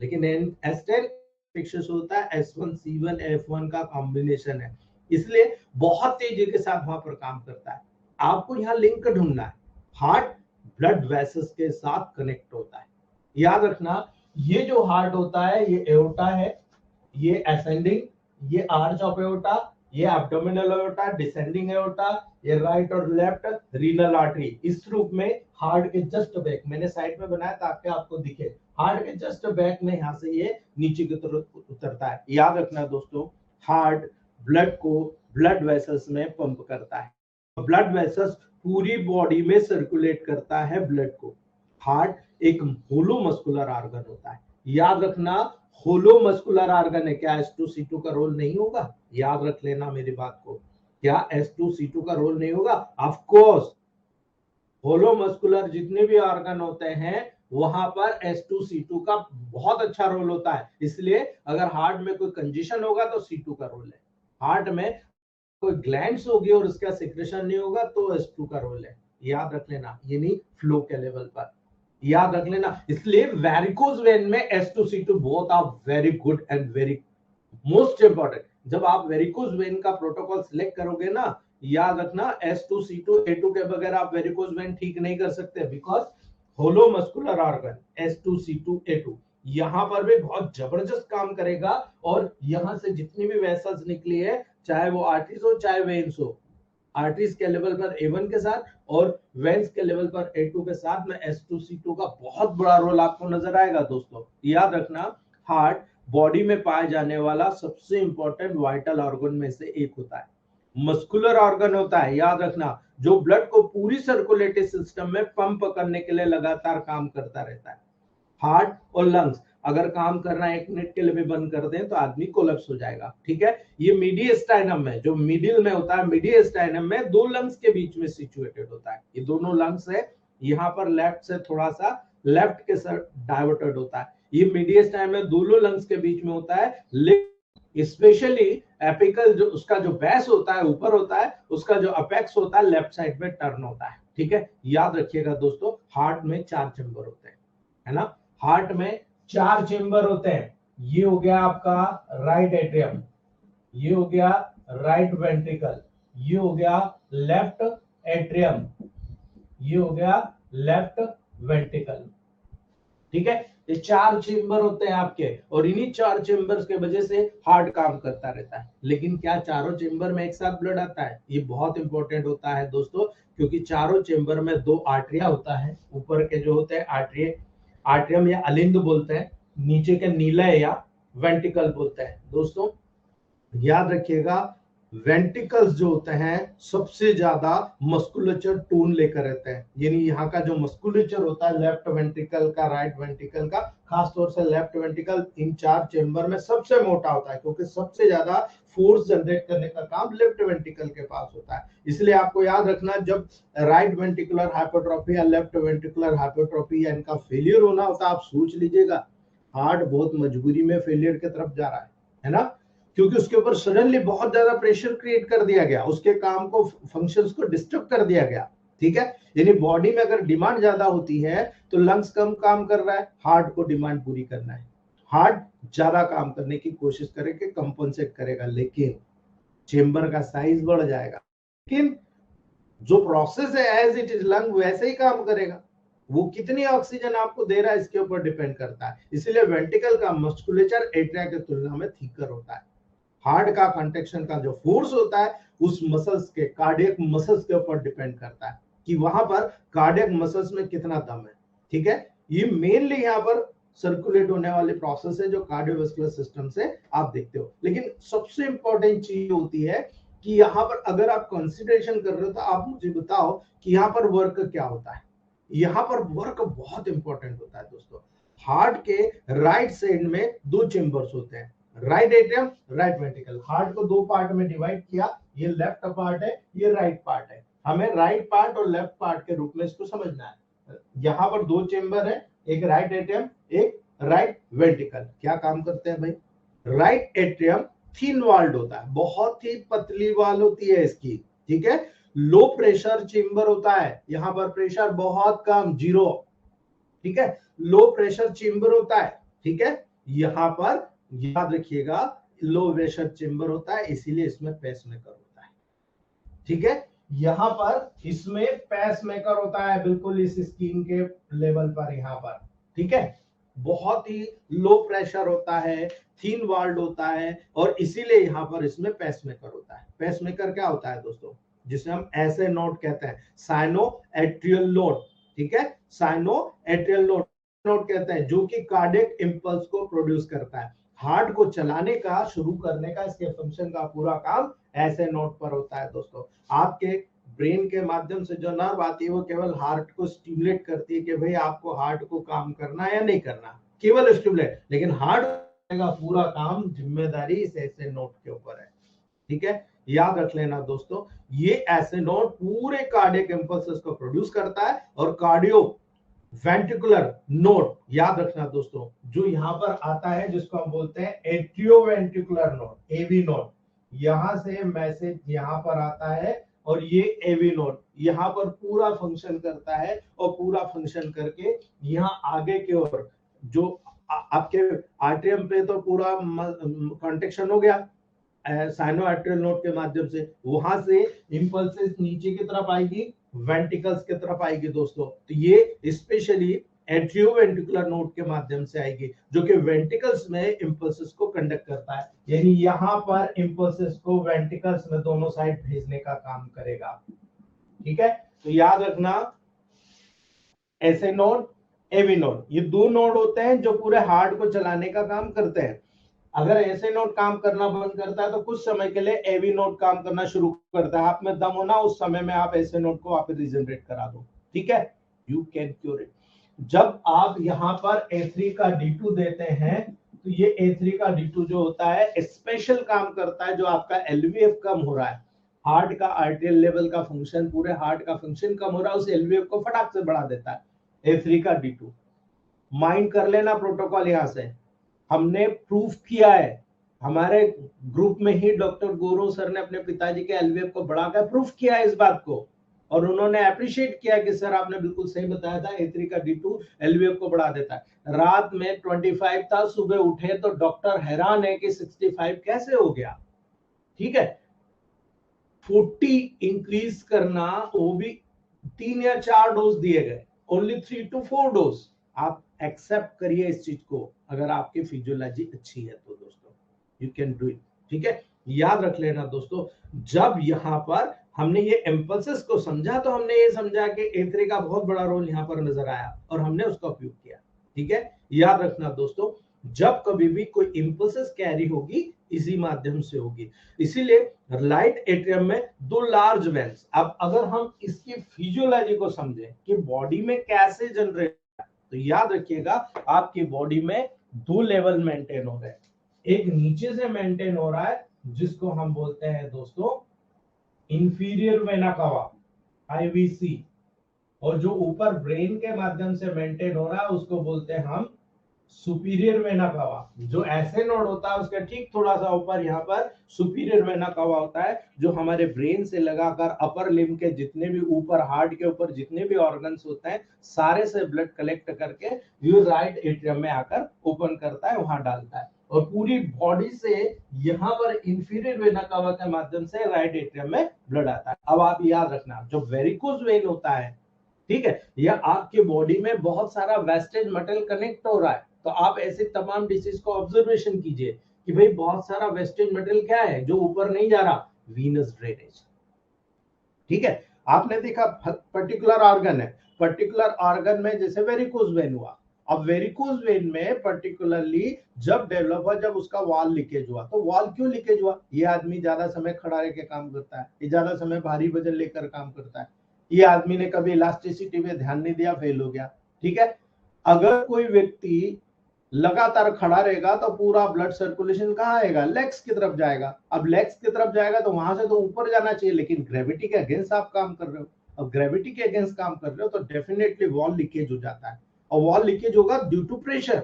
लेकिन एस्टेन इन्फेक्शस होता है S1C1 F1 का कॉम्बिनेशन है, इसलिए बहुत तेजी के साथ वहां पर काम करता है। आपको यहाँ लिंक ढूंढना है, हार्ट ब्लड वेसल्स के साथ कनेक्ट होता है। याद रखना, ये जो हार्ट होता है ये एओर्टा है, ये असेंडिंग, ये आर्च ऑफ एओर्टा, ये एब्डोमिनल एओर्टा, डिसेंडिंग एओर्टा, ये राइट और लेफ्ट रीनल आर्टरी। इस रूप में हार्ट के जस्ट बैक, मैंने साइड में बनाया ताकि आपको दिखे, हार्ट के जस्ट बैक में यहाँ से ये नीचे की तरफ उतरता है। याद रखना दोस्तों, हार्ट ब्लड को ब्लड वेसल्स में पंप करता है, ब्लड वेसल्स पूरी बॉडी में सर्कुलेट करता है ब्लड को। हार्ट एक होलो मस्कुलर ऑर्गन होता है, याद रखना, होलो मस्कुलर ऑर्गन है। क्या S2C2 का रोल नहीं होगा? याद रख लेना मेरी बात को, क्या S2C2 का रोल नहीं होगा? ऑफ कोर्स, होलो मस्कुलर जितने भी ऑर्गन होते हैं वहां पर S2C2 का बहुत अच्छा रोल होता है। इसलिए अगर हार्ट में कोई कंजेशन होगा तो C2 का रोल है, हार्ट में कोई ग्लैंड्स होगी और उसका सिक्रेशन नहीं होगा तो S2 का रोल है। याद रख लेना, ये नहीं फ्लो के लेवल पर, याद रख लेना। इसलिए वेरिकोज वेन में S2C2 both are very good and very most important. जब आप वेरिकोज वेन का प्रोटोकॉल सिलेक्ट करोगे ना, याद रखना S2C2 A2 के बगैर आप वेरिकोज वेन ठीक नहीं कर सकते, because hollow muscular organ S2C2 A2 यहाँ पर भी बहुत जबरदस्त काम करेगा, और यहाँ से जितनी भी वेसल्स निकली है, चाहे वो आर्टरीज हो चाहे वेन्स हो, आर्टरीज के लेवल पर A1 के साथ और वेन्स के लेवल पर A2 के साथ में S2C2 का बहुत बड़ा रोल आपको नजर आएगा। दोस्तों याद रखना, हार्ट बॉडी में पाए जाने वाला सबसे इंपॉर्टेंट वाइटल ऑर्गन में से एक होता है, मस्कुलर ऑर्गन होता है। याद रखना, जो ब्लड को पूरी सर्कुलेटरी सिस्टम में पंप करने के लिए लगातार काम करता रहता है। हार्ट और लंग्स अगर काम करना 1 मिनट के लिए भी बंद कर दें तो आदमी कोलैप्स हो जाएगा। ठीक है, ये मीडियस्टाइनम में, जो मिडिल में होता है, मीडियस्टाइनम में 2 लंग्स के बीच में सिचुएटेड होता है। ये दोनों लंग्स है, यहाँ पर लेफ्ट से थोड़ा सा लेफ्ट के साथ डाइवर्टेड होता है। ये मीडियस्टाइनम में दोनों लंग्स के बीच में होता है, स्पेशली एपिकल जो उसका जो बेस होता है ऊपर होता है, उसका जो अपेक्स होता है लेफ्ट साइड में टर्न होता है। ठीक है, याद रखिएगा दोस्तों, हार्ट में 4 चैम्बर होते हैं, है ना, हार्ट में 4 चेंबर होते हैं। ये हो गया आपका राइट एट्रियम, ये हो गया राइट वेंट्रिकल, ये हो गया लेफ्ट एट्रियम, ये हो गया लेफ्ट वेंट्रिकल। ठीक है, ये 4 चेंबर होते हैं आपके, और इन्हीं 4 चेंबर्स के वजह से हार्ट काम करता रहता है। लेकिन क्या चारों चेंबर में एक साथ ब्लड आता है? ये बहुत इंपॉर्टेंट होता है दोस्तों, क्योंकि चारों चेंबर में 2 आर्टरिया होता है, ऊपर के जो होते हैं आर्टरी, आर्ट्रियम या अलिंद बोलते हैं, नीचे के नीलय या वेंट्रिकल बोलते हैं। दोस्तों याद रखिएगा, वेंट्रिकल्स जो होते हैं सबसे ज्यादा मस्कुलेचर टोन लेकर रहते हैं, यानी यहाँ का जो मस्कुलेचर होता है लेफ्ट वेंट्रिकल का, राइट वेंट्रिकल का, खासतौर से लेफ्ट वेंट्रिकल इन 4 चेंबर में सबसे मोटा होता है, क्योंकि सबसे ज्यादा फोर्स जनरेट करने का काम लेफ्ट वेंट्रिकल के पास होता है। इसलिए आपको याद रखना, जब राइट वेंट्रिकुलर हाइपोट्रोफी या लेफ्ट वेंट्रिकुलर हाइपोट्रोफी या इनका फेलियर होना होता है, आप सोच लीजिएगा हार्ट बहुत मजबूरी में फेलियर की तरफ जा रहा है ना, क्योंकि उसके ऊपर सडनली बहुत ज्यादा प्रेशर क्रिएट कर दिया गया, उसके काम को, फंक्शंस को डिस्टर्ब कर दिया गया। ठीक है, यानी बॉडी में अगर डिमांड ज्यादा होती है तो लंग्स कम काम कर रहा है, हार्ट को डिमांड पूरी करना है, हार्ट ज्यादा काम करने की कोशिश करेगा, कंपनसेट करेगा, लेकिन चेंबर का साइज बढ़ जाएगा, लेकिन जो प्रोसेस है एज इट इज लंग वैसे ही काम करेगा, वो कितनी ऑक्सीजन आपको दे रहा है इसके ऊपर डिपेंड करता है। इसलिए वेंट्रिकल का मस्कुलेचर एट्रिया की तुलना में थिकर होता है। हार्ट का कंट्रैक्शन का जो फोर्स होता है उस मसल्स के, कार्डियक मसल्स के ऊपर डिपेंड करता है कि वहां पर कार्डियक मसल्स में कितना दम है। ठीक है, ये मेनली यहाँ पर सर्कुलेट होने वाले प्रोसेस है जो कार्डियोवास्कुलर सिस्टम से आप देखते हो। लेकिन सबसे इंपॉर्टेंट चीज होती है कि यहाँ पर अगर आप कंसिडरेशन कर रहे हो तो आप मुझे बताओ कि यहाँ पर वर्क क्या होता है। यहाँ पर वर्क बहुत इंपॉर्टेंट होता है दोस्तों। हार्ट के राइट साइड में दो चेंबर्स होते हैं, right atrium, right ventricle. Heart को दो पार्ट में डिवाइड किया, ये लेफ्ट पार्ट है, ये राइट पार्ट है। हमें राइट पार्ट और लेफ्ट पार्ट के रूप में इसको समझना है। यहाँ पर दो चेंबर है, एक राइट एट्रियम, एक राइट वेंट्रिकल। क्या काम करते हैं भाई? राइट एट्रियम थिन वॉल्ड होता है, बहुत ही पतली वॉल होती है इसकी, ठीक है। लो प्रेशर चेंबर होता है, यहाँ पर प्रेशर बहुत कम, 0, ठीक है। लो प्रेशर चेंबर होता है, ठीक है। यहाँ पर याद रखिएगा लो प्रेशर चेंबर होता है, इसीलिए इसमें पेसमेकर होता है, ठीक है। यहाँ पर इसमें पेसमेकर होता है, बिल्कुल इस स्किन के लेवल पर, यहाँ पर, ठीक है। बहुत ही लो प्रेशर होता है, थीन वॉल्ड होता है, और इसीलिए यहाँ पर इसमें पेसमेकर होता है। पेसमेकर क्या होता है दोस्तों? जिसे हम ऐसे नोड कहते हैं, साइनो एट्रियल नोड, ठीक है। साइनो एट्रियल नोड कहते हैं, जो कि कार्डियक इंपल्स को प्रोड्यूस करता है। हार्ट को चलाने का, शुरू करने का, इसके फंक्शन का पूरा काम ऐसे नोड पर होता है दोस्तों। आपके ब्रेन के माध्यम से जो नर्व आती है वो केवल हार्ट को स्टिमुलेट करती है कि भाई आपको हार्ट को काम करना है या नहीं करना, केवल स्टिमुलेट। लेकिन हार्ट का पूरा काम, जिम्मेदारी इस ऐसे नोड के ऊपर है, ठीक है। याद रख लेना दोस्तों, ये ऐसे नोड पूरे कार्डियक इंपल्सेस को प्रोड्यूस करता है। और कार्डियो वेंट्रिकुलर नोड, याद रखना दोस्तों, जो यहां पर आता है जिसको हम बोलते हैं एट्रियोवेंट्रिकुलर नोड, एवी नोड। यहां से मैसेज यहां पर आता है, और ये एवी नोड यहां पर पूरा फंक्शन करता है, और पूरा फंक्शन करके यहां आगे की ओर जो आपके आर्टियम पे तो पूरा कॉन्ट्रेक्शन हो गया साइनो आर्टेरियल नोड के माध्यम से, वहां से इंपल्सेस नीचे की तरफ आएगी, वेंट्रिकल्स की तरफ आएगी दोस्तों। तो ये स्पेशली एट्रियोवेंट्रिकुलर नोड के माध्यम से आएगी, जो कि वेंट्रिकल्स में इंपल्सेस को कंडक्ट करता है। यानी यहां पर इंपल्सेस को वेंट्रिकल्स में दोनों साइड भेजने का काम करेगा, ठीक है। तो याद रखना, ऐसे नोड, एवी नोड, ये दो नोड होते हैं जो पूरे हार्ट को चलाने का काम करते हैं। अगर ऐसे नोड काम करना बंद करता है तो कुछ समय के लिए एवी नोड काम करना शुरू करता है। आप में दम होना उस समय में आप ऐसे नोड को वापस रिजनरेट करा दो, ठीक है। You can cure it. जब आप यहाँ पर A3 का D2 देते हैं, तो ये A3 का D2 जो होता है स्पेशल काम करता है। जो आपका LVF कम हो रहा है, हार्ट का आर्टेरियल लेवल का फंक्शन, पूरे हार्ट का फंक्शन कम हो रहा है, उस LVF को फटाक से बढ़ा देता है A3 का D2। माइंड कर लेना प्रोटोकॉल, यहां से हमने प्रूफ किया है, हमारे ग्रुप में ही डॉक्टर गौरव सर ने अपने पिताजी के एलवीएफ को बढ़ाकर प्रूफ किया है इस बात को, और उन्होंने अप्रिशिएट किया कि सर आपने बिल्कुल सही बताया था, A3 का D2 एलवीएफ को बढ़ा देता है। रात में 25 था, सुबह उठे तो डॉक्टर हैरान है कि 65 कैसे हो गया, ठीक है। 40 इंक्रीज करना, वो भी 3 या 4 डोज दिए गए, ओनली 3 to 4 डोज। आप एक्सेप्ट करिए इस चीज को, अगर आपकी फिजियोलॉजी अच्छी है तो दोस्तों यू कैन डू इट, ठीक है। याद रख लेना दोस्तों, जब यहाँ पर हमने ये इंपल्सेस को समझा तो हमने ये समझा कि A3 का बहुत बड़ा रोल यहाँ पर नजर आया और हमने उसका उपयोग किया, ठीक है। याद रखना दोस्तों, जब कभी भी कोई इंपल्सेस कैरी होगी इसी माध्यम से होगी। इसीलिए राइट एट्रियम में दो लार्ज वेन्स। अब अगर हम इसकी फिजियोलॉजी को समझें कि बॉडी में कैसे जनरेट, तो याद रखिएगा आपकी बॉडी में दो लेवल मेंटेन हो रहे हैं। एक नीचे से मेंटेन हो रहा है जिसको हम बोलते हैं दोस्तों इंफीरियर वेना कावा, IVC, और जो ऊपर ब्रेन के माध्यम से मेंटेन हो रहा है उसको बोलते हैं हम सुपीरियर वेना कावा। जो ऐसे नोड होता है उसका ठीक थोड़ा सा ऊपर यहाँ पर सुपीरियर वेना कावा होता है, जो हमारे ब्रेन से लगाकर अपर लिम के जितने भी ऊपर, हार्ट के ऊपर जितने भी ऑर्गन्स होते हैं, सारे से ब्लड कलेक्ट करके ये राइट एट्रियम में आकर ओपन करता है, वहां डालता है, और पूरी बॉडी से यहाँ पर इंफीरियर वेना कावा के माध्यम से राइट एट्रियम में ब्लड आता है। अब आप याद रखना, जो वेरिकोज वेन होता है, ठीक है, यह आपके बॉडी में बहुत सारा वेस्टेज मटेरियल कनेक्ट हो रहा है, तो आप ऐसे तमाम डिसीज को ऑब्जर्वेशन कीजिए कि भाई बहुत सारा वेस्टेज मटेरियल क्या है जो ऊपर नहीं जा रहा, वीनस ड्रेनेज, ठीक है। आपने देखा पर्टिकुलर ऑर्गन है, पर्टिकुलर ऑर्गन में जैसे वेरिकोज वेन हुआ, अब वेरिकोज वेन में पर्टिकुलरली जब डेवलप हुआ, जब उसका वॉल लीकेज हुआ, तो वॉल क्यों लीकेज हुआ? ये आदमी ज्यादा समय खड़ा रह के काम करता है, ये ज्यादा समय भारी वजन लेकर काम करता है, ये आदमी ने कभी इलास्टिसिटी पे ध्यान नहीं दिया, फेल हो गया। ठीक है, अगर कोई व्यक्ति लगातार खड़ा रहेगा तो पूरा ब्लड सर्कुलेशन कहाँ आएगा? लेग्स की तरफ जाएगा। अब लेग्स की तरफ जाएगा तो वहां से तो ऊपर जाना चाहिए, लेकिन ग्रेविटी के अगेंस्ट आप काम कर रहे हो। अब ग्रेविटी के अगेंस्ट काम कर रहे हो तो डेफिनेटली वॉल लीकेज हो जाता है, और वॉल लीकेज होगा ड्यू टू प्रेशर।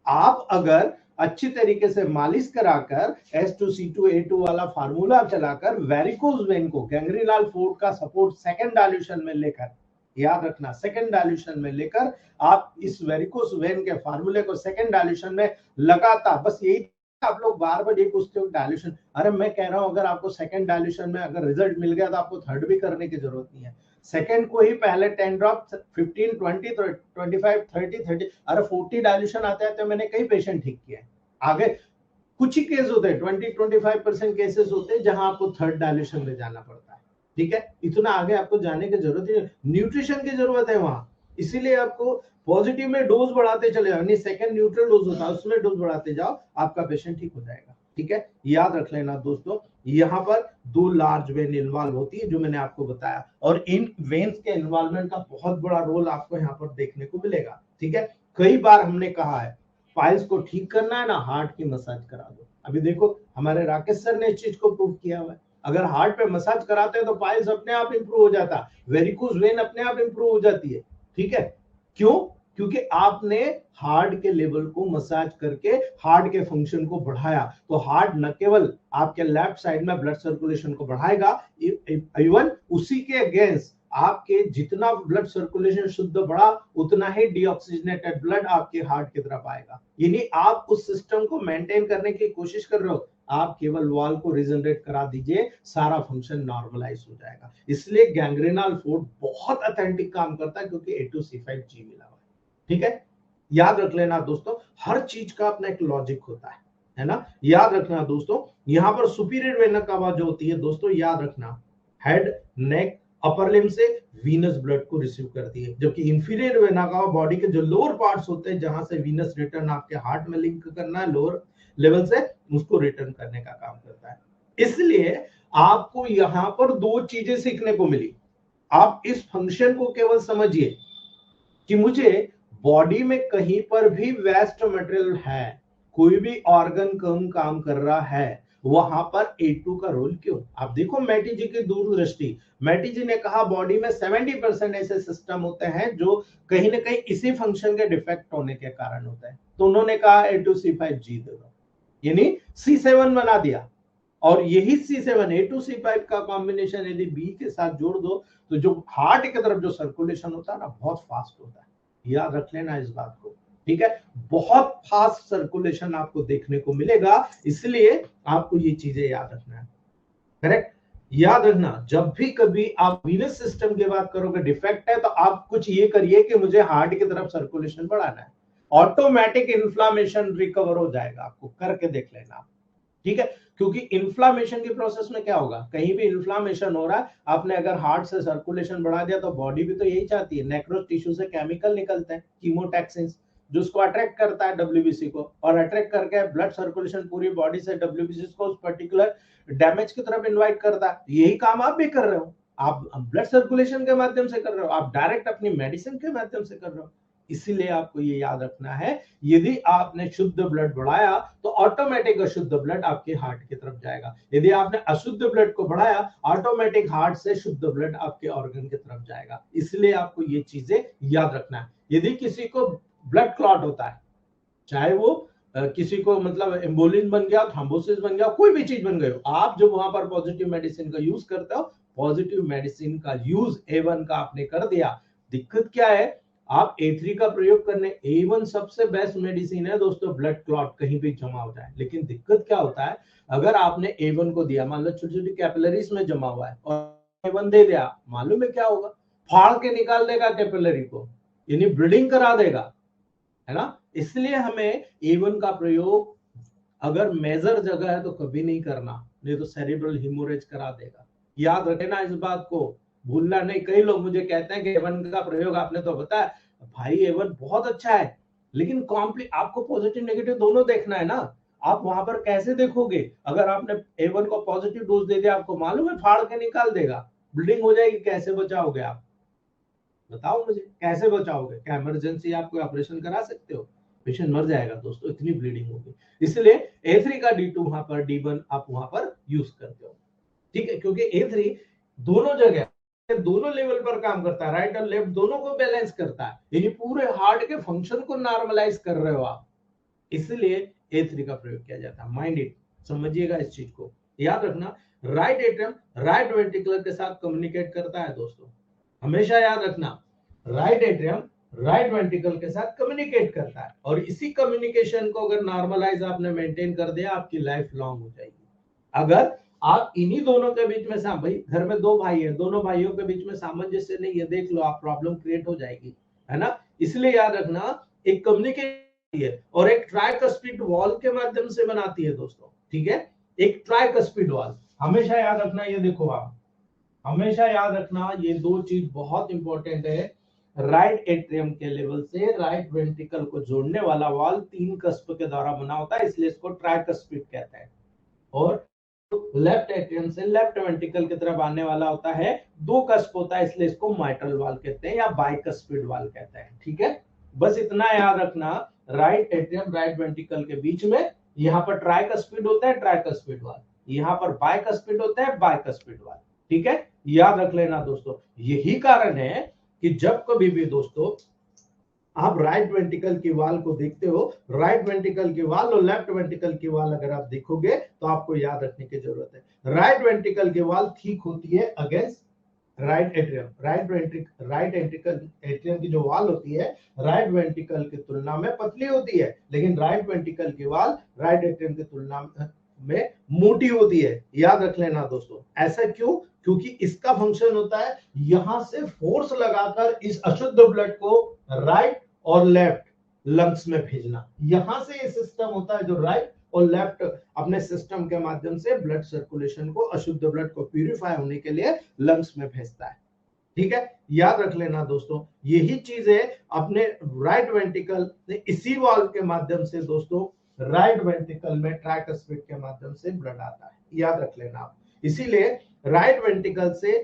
आप अगर अच्छी तरीके से मालिश कराकर S2C2A2 वाला फार्मूला चलाकर वेरिकोज वेन को गैंग्रीनल फोर्ट का सपोर्ट सेकंड डायल्यूशन में लेकर, याद रखना सेकंड डायल्यूशन में लेकर, आप इस वेरिकोज वेन के फार्मूले को सेकंड डायल्यूशन में लगातार, बस यही आप लोग बार बार ये पूछते हो डायल्यूशन। अरे मैं कह रहा हूं अगर आपको सेकंड डायल्यूशन में अगर रिजल्ट मिल गया तो आपको थर्ड भी करने की जरूरत नहीं है। सेकंड को ही पहले 10 ड्रॉप, 15, 20, 25, 30, अरे 40 डायल्यूशन आते हैं तो मैंने कई पेशेंट ठीक किए। आगे कुछ ही केस होते हैं, 20-25% केसेस होते हैं जहां आपको थर्ड डायल्यूशन में जाना पड़ता है। ठीक है, इतना आगे आपको जाने की जरूरत नहीं, न्यूट्रिशन की जरूरत है वहां, इसीलिए आपको पॉजिटिव में डोज बढ़ाते चले जाओ, यानी सेकंड न्यूट्रल डोज होता है उसमें डोज बढ़ाते जाओ, आपका पेशेंट ठीक हो जाएगा। ठीक है, याद रख लेना दोस्तों, यहाँ पर दो लार्ज वेन इन्वॉल्व होती है जो मैंने आपको बताया, और इन वेन्स के इन्वॉल्वमेंट का बहुत बड़ा रोल आपको यहाँ पर देखने को मिलेगा। ठीक है, कई बार हमने कहा है पाइल्स को ठीक करना है ना, हार्ट की मसाज करा दो। अभी देखो हमारे राकेश सर ने इस चीज को प्रूव किया हुआ है, अगर हार्ट पे मसाज कराते हैं तो पाइल्स अपने आप इंप्रूव हो जाता है, वेरिकोज वेन अपने आप इंप्रूव हो जाती है। ठीक है, क्यों? क्योंकि आपने हार्ट के लेवल को मसाज करके हार्ट के फंक्शन को बढ़ाया, तो हार्ट न केवल आपके लेफ्ट साइड में ब्लड सर्कुलेशन को बढ़ाएगा, इवन उसी के अगेंस्ट आपके जितना ब्लड सर्कुलेशन शुद्ध बढ़ा उतना ही डीऑक्सीजनेटेड ब्लड आपके हार्ट की तरफ आएगा। यानी आप उस सिस्टम को मेंटेन करने की कोशिश कर रहे हो, आप केवल वॉल को रिजनरेट करा दीजिए, सारा फंक्शन नॉर्मलाइज हो जाएगा। इसलिए गैंग्रेनल फोर्ट बहुत ऑथेंटिक काम करता है क्योंकि A2C5G मिला हुआ है। ठीक है, याद रख लेना दोस्तों, हर चीज का अपना एक लॉजिक होता है ना। याद रखना दोस्तों, यहां पर सुपीरियर वेना कावा जो होती है दोस्तों, याद रखना हेड, नेक, अपर लिम से वीनस ब्लड को रिसीव करती है, जबकि इंफीरियर वेना कावा बॉडी के जो लोअर पार्ट्स होते हैं जहां से वीनस रिटर्न आपके हार्ट में लिंक करना है लोअर लेवल से, उसको रिटर्न करने का काम करता है। इसलिए आपको यहां पर दो चीजें सीखने को मिली। आप इस फंक्शन को केवल समझिए कि मुझे बॉडी में कहीं पर भी वेस्ट मटेरियल है, कोई भी ऑर्गन कम काम कर रहा है, वहां पर A2 का रोल क्यों? आप देखो मैटी जी की दूरदृष्टि, मैटी जी ने कहा बॉडी में 70% ऐसे सिस्टम होते हैं जो कहीं ना कहीं इसी फंक्शन के डिफेक्ट होने के कारण होते हैं, तो उन्होंने कहा A2C5G दे दो, यानी C7 बना दिया, और यही C7 A2C5 का कॉम्बिनेशन यदि B के साथ जोड़ दो तो जो हार्ट की तरफ जो सर्कुलेशन होता है ना, बहुत फास्ट होता है। याद रख लेना इस बात को। ठीक है, बहुत फास्ट सर्कुलेशन आपको देखने को मिलेगा, इसलिए आपको ये चीजें याद रखना है। करेक्ट, याद रखना जब भी कभी आप वीनस सिस्टम की बात करोगे डिफेक्ट है, तो आप कुछ ये करिए कि मुझे हार्ट की तरफ सर्कुलेशन बढ़ाना है, ऑटोमेटिक इन्फ्लामेशन रिकवर हो जाएगा, आपको करके देख लेना। ठीक है, क्योंकि इन्फ्लामेशन की प्रोसेस में क्या होगा, कहीं भी इन्फ्लामेशन हो रहा है, आपने अगर हार्ट से सर्कुलेशन बढ़ा दिया तो बॉडी भी तो यही चाहती है, नेक्रोस टिश्यू से केमिकल निकलते हैं कीमोटैक्सिन्स, जो उसको अट्रैक्ट करता है WBC को, और अट्रैक्ट करके ब्लड सर्कुलेशन पूरी बॉडी से WBC को उस पर्टिकुलर डैमेज की तरफ इन्वाइट करता है। यही काम आप भी कर रहे हो, आप ब्लड सर्कुलेशन के माध्यम से कर रहे हो, आप डायरेक्ट अपनी मेडिसिन के माध्यम से कर रहे हो। इसीलिए आपको ये याद रखना है, यदि आपने शुद्ध ब्लड बढ़ाया तो ऑटोमेटिक अशुद्ध ब्लड आपके हार्ट की तरफ जाएगा, यदि आपने अशुद्ध ब्लड को बढ़ाया ऑटोमेटिक हार्ट से शुद्ध ब्लड आपके ऑर्गन की तरफ जाएगा। इसलिए आपको ये चीजें याद रखना है। यदि किसी को ब्लड क्लॉट होता है, चाहे वो किसी को मतलब एम्बोलिन बन गया, थ्रोम्बोसिस बन गया, कोई भी चीज बन गई हो, आप जो वहां पर पॉजिटिव मेडिसिन का यूज करते हो, पॉजिटिव मेडिसिन का यूज A1 का आपने कर दिया, दिक्कत क्या है, आप A3 का प्रयोग करने, A1 सबसे बेस्ट मेडिसिन है दोस्तों, ब्लड क्लॉट कहीं भी जमा हो जाए, लेकिन दिक्कत क्या होता है, अगर आपने A1 को दिया, मान लो छोटी छोटी कैपिलरीज में जमा हुआ है और A1 दे दिया, मालूम है क्या होगा, फाड़ के निकाल देगा कैपिलरी को, यानी ब्लीडिंग करा देगा, है ना। इसलिए हमें A1 का प्रयोग अगर मेजर जगह है तो कभी नहीं करना, नहीं तो सेरिब्रल हेमोरेज करा देगा। याद रखना इस बात को, भूलना नहीं। कई लोग मुझे कहते हैं कि A1 का प्रयोग आपने तो बताया, भाई A1 बहुत अच्छा है, लेकिन आपको पॉजिटिव नेगेटिव दोनों देखना है ना। आप वहां पर कैसे देखोगे? अगर आपने A1 को पॉजिटिव डोज दे दिया, आपको मालूम है फाड़ के निकाल देगा, ब्लीडिंग हो जाएगी, कैसे बचाओगे आप? बताओ मुझे, कैसे बचाओगे? क्या इमरजेंसी आप कोई ऑपरेशन करा सकते हो? पेशेंट मर जाएगा दोस्तों, इतनी ब्लीडिंग होगी। इसलिए A3 का D2 वहां पर, D1 आप वहां पर यूज करते हो, ठीक है, क्योंकि A3 दोनों जगह, दोनों लेवल पर काम करता है, राइट और लेफ्ट दोनों को बैलेंस करता है, यानी पूरे हार्ट के फंक्शन को नॉर्मलाइज कर रहे हो आप, इसलिए A3 का प्रयोग किया जाता है। माइंड इट, समझिएगा इस चीज को, याद रखना। राइट एट्रियम राइट वेंट्रिकुलर के साथ कम्युनिकेट करता है दोस्तों, हमेशा याद रखना। राइट एट्रियम राइट वेंट्रिकल के साथ कम्युनिकेट करता है, और इसी कम्युनिकेशन को अगर नॉर्मलाइज आपने मेंटेन कर दिया, आपकी लाइफ लॉन्ग हो जाएगी। अगर आप इन्हीं दोनों के बीच में भाई घर में दो भाई है, दोनों भाइयों के बीच में सामंजस्य नहीं है, देख लो आप, प्रॉब्लम क्रिएट हो जाएगी, है ना। इसलिए याद रखना, एक कम्युनिकेशन है और एक ट्राइकस्पिड वॉल के माध्यम से बनाती है दोस्तों, ठीक है। एक ट्राइकस्पिड वॉल, हमेशा याद रखना, ये देखो आप, हमेशा याद रखना, ये दो चीज बहुत इंपॉर्टेंट है। राइट एट्रियम के लेवल से राइट वेंट्रिकल को जोड़ने वाला वॉल 3 कस्प के द्वारा बना होता है, इसलिए इसको ट्राइकस्पिड कहते हैं। और लेफ्ट एट्रियम से लेफ्ट वेंट्रिकल की तरफ आने वाला होता है, 2 कस्प होता है, इसलिए इसको माइट्रल वाल कहते हैं या बाइकस्पिड वाल कहते हैं, ठीक है। बस इतना याद रखना, राइट एट्रियम राइट वेंट्रिकल के बीच में यहाँ पर ट्राइकस्पिड होता है, ट्राइकस्पिड वाल, यहाँ पर बाइकस्पिड होता है, बाइकस्पिड वाल, ठीक है। याद रख लेना दोस्तों, यही कारण है कि जब कभी भी दोस्तों आप राइट वेंट्रिकल की वाल को देखते हो, राइट वेंट्रिकल की वाल और लेफ्ट वेंट्रिकल की वाल अगर आप देखोगे तो आपको याद रखने की जरूरत है, राइट वेंट्रिकल की वाल ठीक होती है against right atrium, right ventricle atrium की जो वाल होती है राइट वेंट्रिकल की तुलना में पतली होती है, लेकिन राइट वेंट्रिकल की वाल राइट एट्रियम की तुलना में मोटी होती है। याद रख लेना दोस्तों, ऐसा क्यों? क्योंकि इसका फंक्शन होता है यहां से फोर्स लगाकर इस अशुद्ध ब्लड को राइट और लेफ्ट लंग्स में भेजना, यहां से ये सिस्टम होता है जो राइट और लेफ्ट अपने सिस्टम के माध्यम से ब्लड सर्कुलेशन को, अशुद्ध ब्लड को प्यूरिफाई होने के लिए लंग्स में भेजता है, ठीक है। याद रख लेना दोस्तों, यही चीज है अपने राइट वेंट्रिकल ने इसी वाल्व के माध्यम से दोस्तों राइट वेंट्रिकल में ट्राइकस्पिड के माध्यम से ब्लड आता है, याद रख लेना आप। इसीलिए राइट वेंट्रिकल से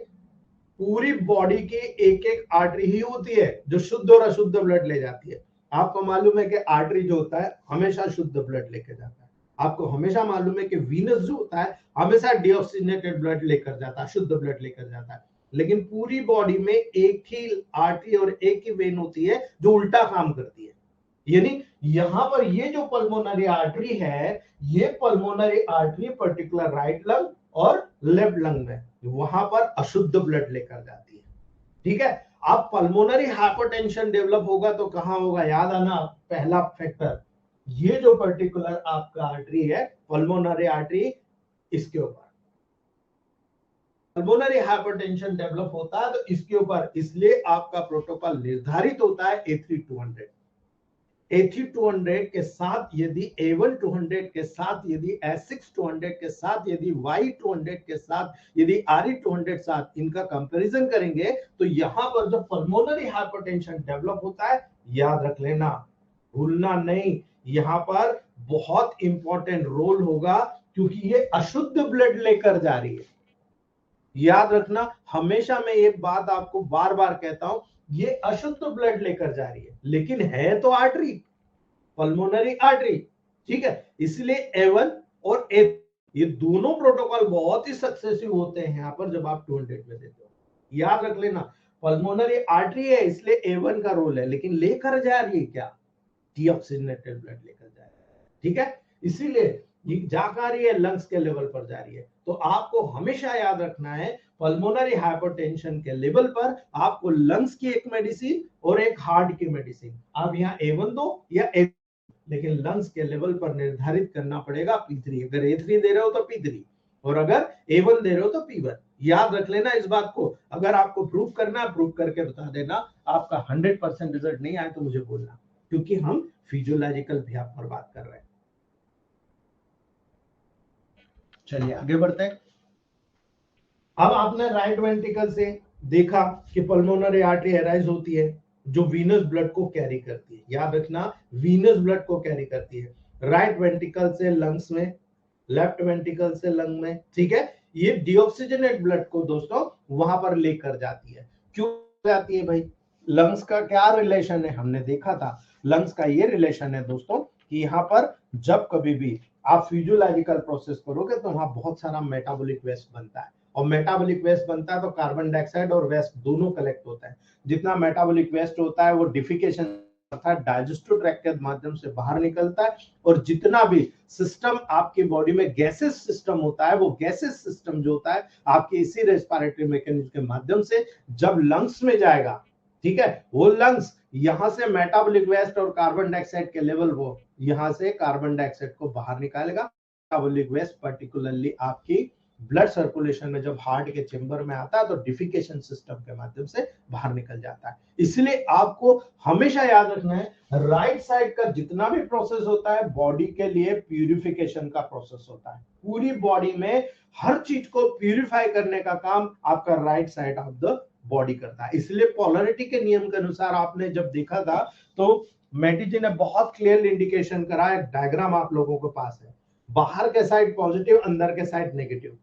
पूरी बॉडी की एक एक आर्टरी ही होती है जो शुद्ध और अशुद्ध ब्लड ले जाती है। आपको मालूम है कि आर्टरी जो होता है हमेशा शुद्ध ब्लड लेकर जाता है, आपको हमेशा मालूम है कि वीनस जो होता है हमेशा डीऑक्सीजनेटेड ब्लड लेकर जाता है, शुद्ध ब्लड लेकर जाता है, लेकिन पूरी बॉडी में एक ही आर्टरी और एक ही वेन होती है जो उल्टा काम करती है। यानी यहां पर ये जो पल्मोनरी आर्टरी है, ये pulmonary artery particular right lung और लेफ्ट लंग में वहां पर अशुद्ध ब्लड लेकर जाती है, ठीक है। अब पल्मोनरी हाइपरटेंशन डेवलप होगा तो कहां होगा? याद आना, पहला फैक्टर, ये जो पर्टिकुलर आपका आर्टरी है पल्मोनरी आर्टरी, इसके ऊपर पल्मोनरी हाइपरटेंशन डेवलप होता है तो इसके ऊपर, इसलिए आपका प्रोटोकॉल निर्धारित होता है A3200। A3200 के साथ यदि A1200 के साथ, यदि A6200 के साथ, यदि Y200 के साथ, यदि RE200 साथ इनका कंपैरिजन करेंगे तो यहां पर जो पल्मोनरी हाइपरटेंशन डेवलप होता है, याद रख लेना, भूलना नहीं, यहां पर बहुत इंपॉर्टेंट रोल होगा क्योंकि ये अशुद्ध ब्लड लेकर जा रही है। याद रखना, हमेशा मैं ये बात आपको बार बार कहता हूं, ये अशुद्ध ब्लड लेकर जा रही है लेकिन है तो आर्टरी, पल्मोनरी आर्टरी, ठीक है। इसलिए A1 और A, ये दोनों प्रोटोकॉल बहुत ही सक्सेसिव होते हैं यहां पर जब आप 200 में देते हो। याद रख लेना, पल्मोनरी आर्टरी है इसलिए A1 का रोल है, लेकिन लेकर जा रही है क्या? डीऑक्सीजनेटेड ब्लड लेकर जा रही है, ठीक है। इसीलिए ये जा रही है लंग्स के लेवल पर जा रही है, तो आपको हमेशा याद रखना है पल्मोनरी हाइपरटेंशन के लेवल पर आपको लंग्स की एक मेडिसिन और एक हार्ट की मेडिसिन, आप यहाँ A1 दो या A, लेकिन लंग्स के लेवल पर निर्धारित करना पड़ेगा P3, अगर A3 दे रहे हो तो P3 और अगर A1 दे रहे हो तो P1। याद रख लेना इस बात को, अगर आपको प्रूव करना है प्रूव करके बता देना, आपका 100% रिजल्ट नहीं आए तो मुझे बोलना, क्योंकि हम फिजियोलॉजिकल भी आप पर बात कर रहे हैं। चलिए आगे बढ़ते हैं। अब आपने राइट वेंट्रिकल से देखा कि पल्मोनरी आर्टरी एराइज होती है, जो वीनस ब्लड को कैरी करती है, याद रखना वीनस ब्लड को कैरी करती है, राइट वेंट्रिकल से लंग्स में, लेफ्ट वेंट्रिकल से लंग में, ठीक है। ये डीऑक्सीजनेट ब्लड को दोस्तों वहां पर लेकर जाती है। क्यों जाती है भाई? लंग्स का क्या रिलेशन है, हमने देखा था लंग्स का ये रिलेशन है दोस्तों कि यहाँ पर जब कभी भी आप फिजियोलॉजिकल प्रोसेस करोगे तो वहां बहुत सारा मेटाबॉलिक वेस्ट बनता है, और मेटाबॉलिक वेस्ट बनता है तो कार्बन डाइऑक्साइड और वेस्ट दोनों कलेक्ट होता है। जितना मेटाबॉलिक वेस्ट होता है वो डिफिकेशन अर्थात डाइजेस्टिव ट्रैक्ट के माध्यम से बाहर निकलता है, और जितना भी सिस्टम आपकी बॉडी में गैसेस सिस्टम होता है वो गैसेस सिस्टम जो होता है आपके इसी रेस्पिरेटरी मैकेनिज्म के माध्यम से जब लंग्स में जाएगा, ठीक है, वो लंग्स यहां से मेटाबॉलिक वेस्ट और कार्बन डाइऑक्साइड के लेवल वो यहां से कार्बन डाइऑक्साइड को बाहर निकालेगा। मेटाबॉलिक वेस्ट पर्टिकुलरली आपकी ब्लड सर्कुलेशन में जब हार्ट के चेंबर में आता है तो डिफिकेशन सिस्टम के माध्यम से बाहर निकल जाता है। इसलिए आपको हमेशा याद रखना है राइट साइड का जितना भी प्रोसेस होता है बॉडी के लिए प्यूरिफिकेशन का प्रोसेस होता है। पूरी बॉडी में हर चीज को प्यूरिफाई करने का काम आपका right side of the body करता है। इसलिए पोलैरिटी के नियम के अनुसार आपने जब देखा था तो मैटी जी ने बहुत क्लियर इंडिकेशन करा, एक डायग्राम आप लोगों के पास है, बाहर के साइड पॉजिटिव, अंदर के साइड नेगेटिव,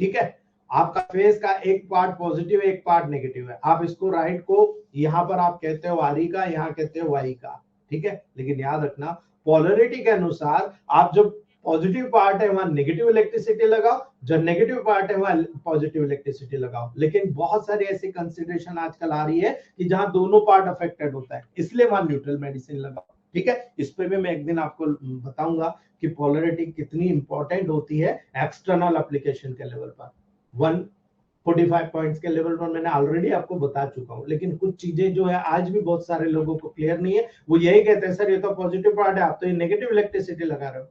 ठीक है। आपका फेस का एक पार्ट पॉजिटिव है, एक पार्ट नेगेटिव है। आप इसको राइट को यहाँ पर आप कहते हो आरी का, यहाँ कहते हो वाई का, ठीक है। लेकिन याद रखना पोलैरिटी के अनुसार आप जब पॉजिटिव पार्ट है वहां नेगेटिव इलेक्ट्रिसिटी लगाओ, जब नेगेटिव पार्ट है वहां पॉजिटिव इलेक्ट्रिसिटी लगाओ। लेकिन बहुत सारी ऐसी कंसिडरेशन आजकल आ रही है कि जहां दोनों पार्ट अफेक्टेड होता है, इसलिए वहां न्यूट्रल मेडिसिन लगाओ, ठीक है। इस पे भी मैं एक दिन आपको बताऊंगा कि पोलैरिटी कितनी इंपॉर्टेंट होती है एक्सटर्नल एप्लीकेशन के लेवल पर। 145 पॉइंट्स के लेवल पर मैंने ऑलरेडी आपको बता चुका हूं, लेकिन कुछ चीजें जो है आज भी बहुत सारे लोगों को क्लियर नहीं है। वो यही कहते हैं सर ये तो पॉजिटिव पार्ट है, आप तो ये नेगेटिव इलेक्ट्रिसिटी लगा रहे हो।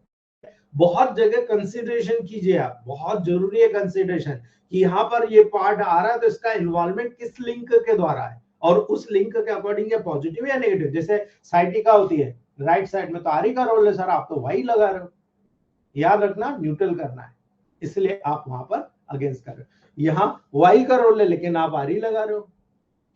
बहुत जगह कंसिडरेशन कीजिए आप, बहुत जरूरी है कंसिडरेशन कि यहाँ पर ये पार्ट आ रहा है तो इसका इन्वॉल्वमेंट किस लिंक के द्वारा है, और उस लिंक के अकॉर्डिंग ये पॉजिटिव या नेगेटिव। जैसे साइटिका होती है राइट साइड में तो आरी का रोल है सर, आप तो वाई लगा रहे हो, याद रखना न्यूट्रल करना है, इसलिए आप वहां पर अगेंस्ट कर रहे हो। यहाँ वाई का रोल है लेकिन आप आरी लगा रहे हो,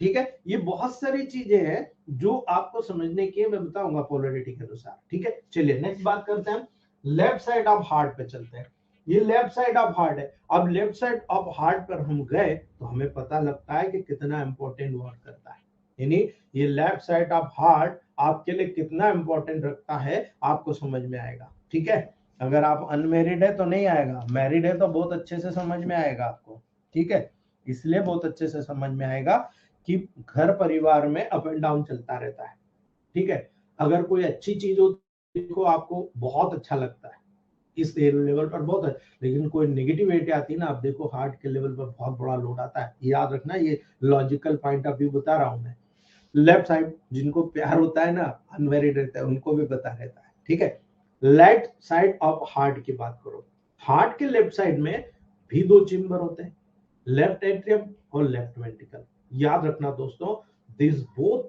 ठीक है। ये बहुत सारी चीजें हैं जो आपको समझने की मैं बताऊंगा पोलैरिटी के अनुसार, ठीक है। चलिए नेक्स्ट बात करते हैं, लेफ्ट साइड ऑफ हार्ट पे चलते हैं। ये लेफ्ट साइड ऑफ हार्ट है। अब लेफ्ट साइड ऑफ हार्ट पर हम गए तो हमें पता लगता है कि कितना इंपॉर्टेंट वर्क करता है, यानी ये लेफ्ट साइड ऑफ हार्ट आपके लिए कितना इंपॉर्टेंट रखता है आपको समझ में आएगा, ठीक है। अगर आप अनमेरिड है तो नहीं आएगा, मैरिड है तो बहुत अच्छे से समझ में आएगा आपको, ठीक है। इसलिए बहुत अच्छे से समझ में आएगा कि घर परिवार में अप एंड डाउन चलता रहता है, ठीक है। अगर कोई अच्छी चीज हो को आपको बहुत अच्छा लगता है, इस लेवल पर बहुत है, लेकिन कोई नेगेटिविटी आती है ना, आप देखो हार्ट के लेवल पर बहुत बड़ा लोड आता है। याद रखना ये लॉजिकल पॉइंट ऑफ व्यू बता रहा हूं मैं। लेफ्ट साइड जिनको प्यार होता है ना, अनमैरिड रहता है, उनको भी पता रहता है, ठीक है। लेफ्ट साइड ऑफ हार्ट की बात करो, हार्ट के लेफ्ट साइड में भी दो चेम्बर होते हैं, लेफ्ट एट्रियम और लेफ्ट वेंट्रिकल। याद रखना दोस्तों, this both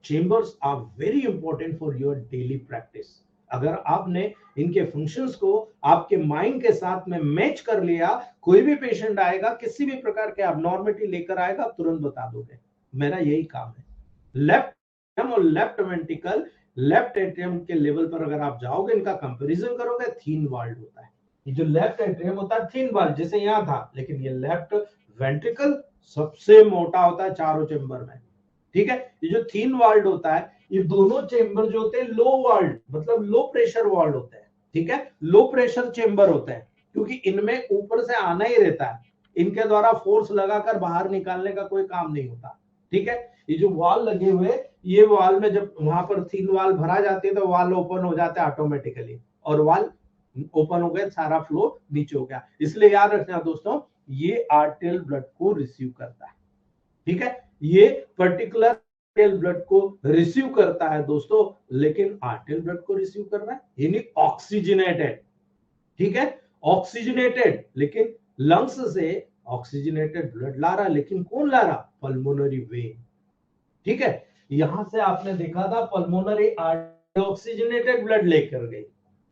chambers are very important for your daily practice. अगर आपने इनके फंक्शंस को आपके माइंड के साथ में मैच कर लिया, कोई भी पेशेंट आएगा किसी भी प्रकार के अबनॉर्मलिटी लेकर आएगा, आप तुरंत बता दोगे। मेरा यही काम है। लेफ्ट एट्रियम और लेफ्ट वेंट्रिकल, लेफ्ट एट्रियम के लेवल पर अगर आप जाओगे, इनका कंपैरिजन करोगे, थिन वॉल्ड होता है। ये जो लेफ्ट एट्रियम होता है थिन वॉल्ड जैसे यहाँ था, लेकिन ये लेफ्ट वेंट्रिकल सबसे मोटा होता है चारों चेंबर में, ठीक है। ये जो थिन वॉल्ड होता है, ये दोनों चेंबर जो होते हैं लो वॉल्ड मतलब लो प्रेशर वॉल्ड होते हैं, ठीक है। लो प्रेशर चेंबर होते हैं क्योंकि इनमें ऊपर से आना ही रहता है, इनके द्वारा फोर्स लगाकर बाहर निकालने का कोई काम नहीं होता, ठीक है। ये जो वॉल लगे हुए, ये वॉल में जब वहां पर थिन वॉल भरा जाती है तो वॉल ओपन हो जाता है ऑटोमेटिकली, और वॉल ओपन हो गया, सारा फ्लो नीचे हो गया। इसलिए याद रखना दोस्तों, ये आर्टेरियल ब्लड को रिसीव करता है, ठीक है। ये पर्टिकुलर आर्टेरियल ब्लड को रिसीव करता है दोस्तों, लेकिन आर्टेरियल ब्लड को रिसीव कर रहा है यानी ऑक्सीजनेटेड, ठीक है, ऑक्सीजनेटेड। लेकिन लंग्स से ऑक्सीजनेटेड ब्लड ला रहा, लेकिन कौन ला रहा? पल्मोनरी वेन, ठीक है। यहां से आपने देखा था पल्मोनरी आर्टरी ऑक्सीजनेटेड ब्लड लेकर गई,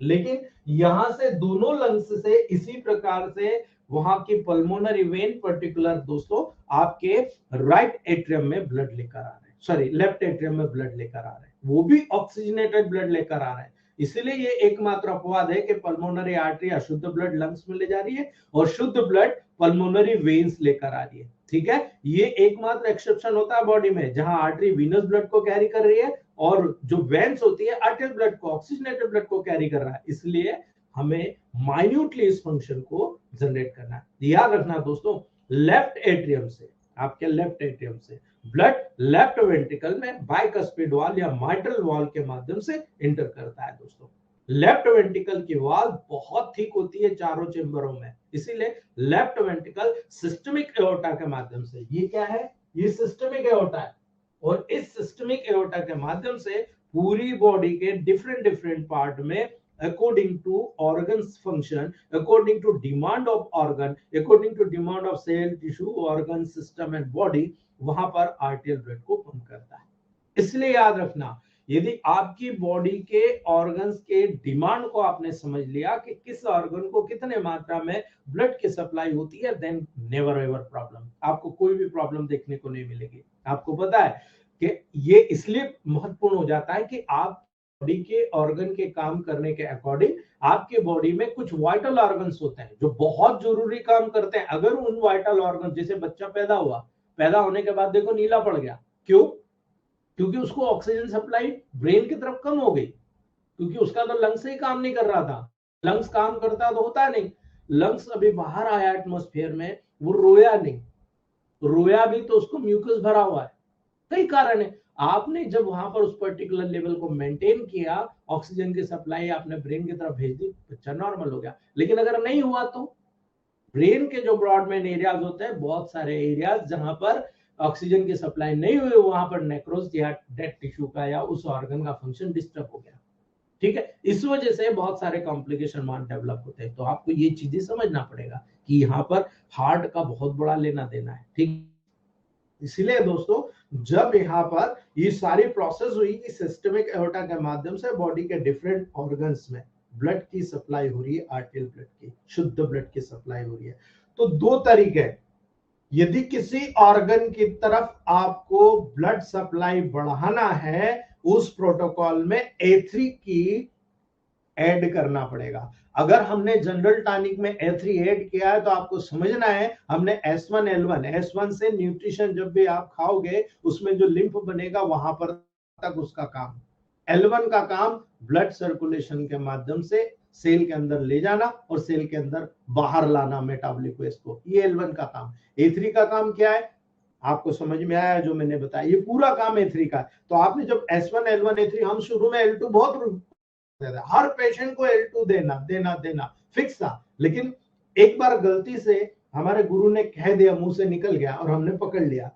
लेकिन यहां से दोनों लंग्स से इसी प्रकार से वहां की पल्मोनरी वेन पर्टिकुलर दोस्तों आपके राइट एट्रियम में ब्लड लेकर आ रहे हैं। सॉरी लेफ्ट एट्रियम में ब्लड लेकर आ रहे हैं, वो भी ऑक्सीजनेटेड ब्लड लेकर आ रहे हैं। इसलिए ये एकमात्र अपवाद है कि पल्मोनरी आर्टरी अशुद्ध ब्लड लंग्स में ले जा रही है और शुद्ध ब्लड पल्मोनरी वेन्स लेकर आ रही है। ठीक है, ये एकमात्र एक्सेप्शन होता है बॉडी में जहां आर्टरी वीनस ब्लड को कैरी कर रही है और जो वेन्स होती है आर्टियल ब्लड को, ऑक्सीजनेटेड ब्लड को कैरी कर रहा है। इसलिए हमें माइन्यूटली इस फंक्शन को जनरेट करना है। याद रखना दोस्तों, लेफ्ट एट्रियम से, आपके लेफ्ट एट्रियम से ब्लड लेफ्ट वेंट्रिकल में बाइकस्पिड वॉल या माइट्रल वॉल के माध्यम से इंटर करता है। दोस्तों लेफ्ट वेंट्रिकल की वॉल बहुत थिक होती है चारों चेंबरों में, इसीलिए लेफ्ट वेंट्रिकल सिस्टमिक एओर्टा के माध्यम से, ये क्या है, ये सिस्टमिक एओर्टा है, और इस सिस्टमिक एओर्टा के माध्यम से पूरी बॉडी के डिफरेंट डिफरेंट पार्ट में according to organs function, according to demand of organ, according to demand of cell, tissue, organ, system and body, वहां पर आर्टियल ब्लड को पंप करता है। इसलिए याद रखना, यदि आपकी बॉडी के ऑर्गन्स के डिमांड को आपने समझ लिया कि किस ऑर्गन को कितने मात्रा में ब्लड की सप्लाई होती है, देन नेवर एवर प्रॉब्लम, आपको कोई भी प्रॉब्लम देखने को नहीं मिलेगी। आपको पता है कि ये इसलिए महत्वपूर्ण हो जाता है कि आप बॉडी के ऑर्गन के काम करने के अकॉर्डिंग आपके बॉडी में कुछ वाइटल ऑर्गन्स होते हैं जो बहुत जरूरी काम करते हैं। अगर उन वाइटल ऑर्गन, जैसे बच्चा पैदा हुआ, पैदा होने के बाद देखो नीला पड़ गया, क्यों? क्योंकि उसको ऑक्सीजन सप्लाई ब्रेन की तरफ कम हो गई, क्योंकि उसका तो लंग्स ही काम नहीं कर रहा था। लंग्स काम करता तो होता नहीं, लंग्स अभी बाहर आया एटमॉस्फेयर में, वो रोया नहीं, रोया भी तो उसको म्यूकस भरा हुआ है, कई कारण है। आपने जब वहां पर उस पर्टिकुलर लेवल को मेंटेन किया, ऑक्सीजन की सप्लाई आपने ब्रेन की तरफ भेज दी, बच्चा नॉर्मल हो गया। लेकिन अगर नहीं हुआ तो ब्रेन के जो ब्रॉडमैन एरियाज होते हैं, बहुत सारे एरियाज जहां पर ऑक्सीजन की सप्लाई नहीं हुई, वहां पर नेक्रोज या डेड टिश्यू का या उस ऑर्गन का फंक्शन डिस्टर्ब हो गया। ठीक है, इस वजह से बहुत सारे कॉम्प्लिकेशन मान डेवलप होते हैं। तो आपको ये चीजें समझना पड़ेगा कि यहाँ पर हार्ट का बहुत बड़ा लेना देना है। ठीक, इसलिए दोस्तों जब यहाँ पर ये सारी प्रोसेस हुई कि सिस्टमिक एओर्टा के माध्यम से बॉडी के डिफरेंट ऑर्गन्स में ब्लड की सप्लाई हो रही है, आर्टियल ब्लड की, शुद्ध ब्लड की सप्लाई हो रही है, तो दो तरीके, यदि किसी ऑर्गन की तरफ आपको ब्लड सप्लाई बढ़ाना है, उस प्रोटोकॉल में A3 की ऐड करना पड़ेगा। अगर हमने जनरल टॉनिक में A3 ऐड किया है तो आपको समझना है, हमने S1 L1, S1 से न्यूट्रिशन जब भी आप खाओगे उसमें जो लिम्फ बनेगा वहां पर तक उसका काम, L1 का काम ब्लड सर्कुलेशन के माध्यम से सेल के अंदर ले जाना और सेल के अंदर बाहर लाना मेटाबॉलिक वेस्ट को, ये L1 का काम। A3 का काम क्या है, आपको समझ में आया जो मैंने बताया, ये पूरा काम A3 का। तो आपने जब S1 L1 A3, हम शुरू में L2 बहुत, हर पेशेंट को L2 देना देना देना फिक्स था, लेकिन एक बार गलती से हमारे गुरु ने कह दिया, मुंह से निकल गया और हमने पकड़ लिया,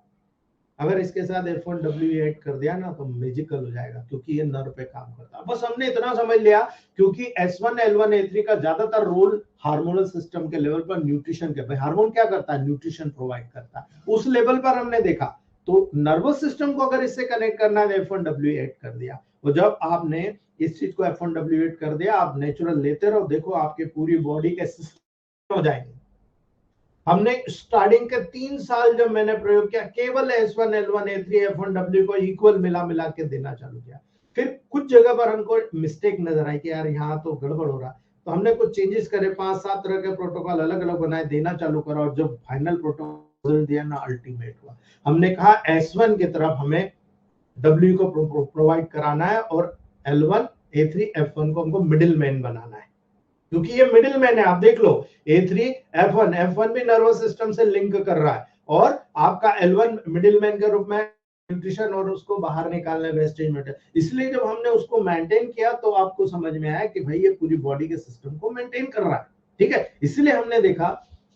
अगर इसके साथ F1W ऐड कर दिया ना तो मैजिकल हो जाएगा, क्योंकि ये नर्व पे काम करता है। बस हमने इतना समझ लिया, क्योंकि S1 L1 A3 का ज्यादातर रोल हार्मोनल सिस्टम के लेवल पर, न्यूट्रिशन के, भाई हार्मोन क्या करता है, न्यूट्रिशन प्रोवाइड करता है, उस लेवल पर हमने देखा। तो नर्वस सिस्टम को अगर इससे कनेक्ट करना है F1W ऐड कर दिया, और जब आपने इस चीज को F1W ऐड कर दिया, आप नेचुरल लेते रहो, देखो आपके पूरी बॉडी के सिस्टम हो जाएंगे। हमने स्टार्टिंग के 3 साल जब मैंने प्रयोग किया, केवल S1 L1 A3 F1W को इक्वल मिला मिला के देना चालू किया। फिर कुछ जगह पर हमको मिस्टेक नजर आई कि यार यहाँ तो गड़बड़ हो रहा, तो हमने कुछ चेंजेस करे, 5-7 तरह के प्रोटोकॉल अलग अलग बनाए, देना चालू करा, और जब फाइनल प्रोटोकॉल दिया ना, अल्टीमेट हुआ। हमने कहा S1 की तरफ हमें W को प्रोवाइड कराना है और L1 A3 F1 को हमको मिडिल मैन बनाना है, क्योंकि ये मिडिल मैन है। आप देख लो A3 F1, F1 भी नर्वस सिस्टम से लिंक कर रहा है, और आपका L1 मिडिल मैन के रूप में न्यूट्रिशन और उसको बाहर निकालने वेस्टेज मटेरियल। इसलिए जब हमने उसको मेंटेन किया तो आपको समझ में आया कि भाई ये पूरी बॉडी के सिस्टम को मेंटेन कर रहा है। ठीक है, इसलिए हमने देखा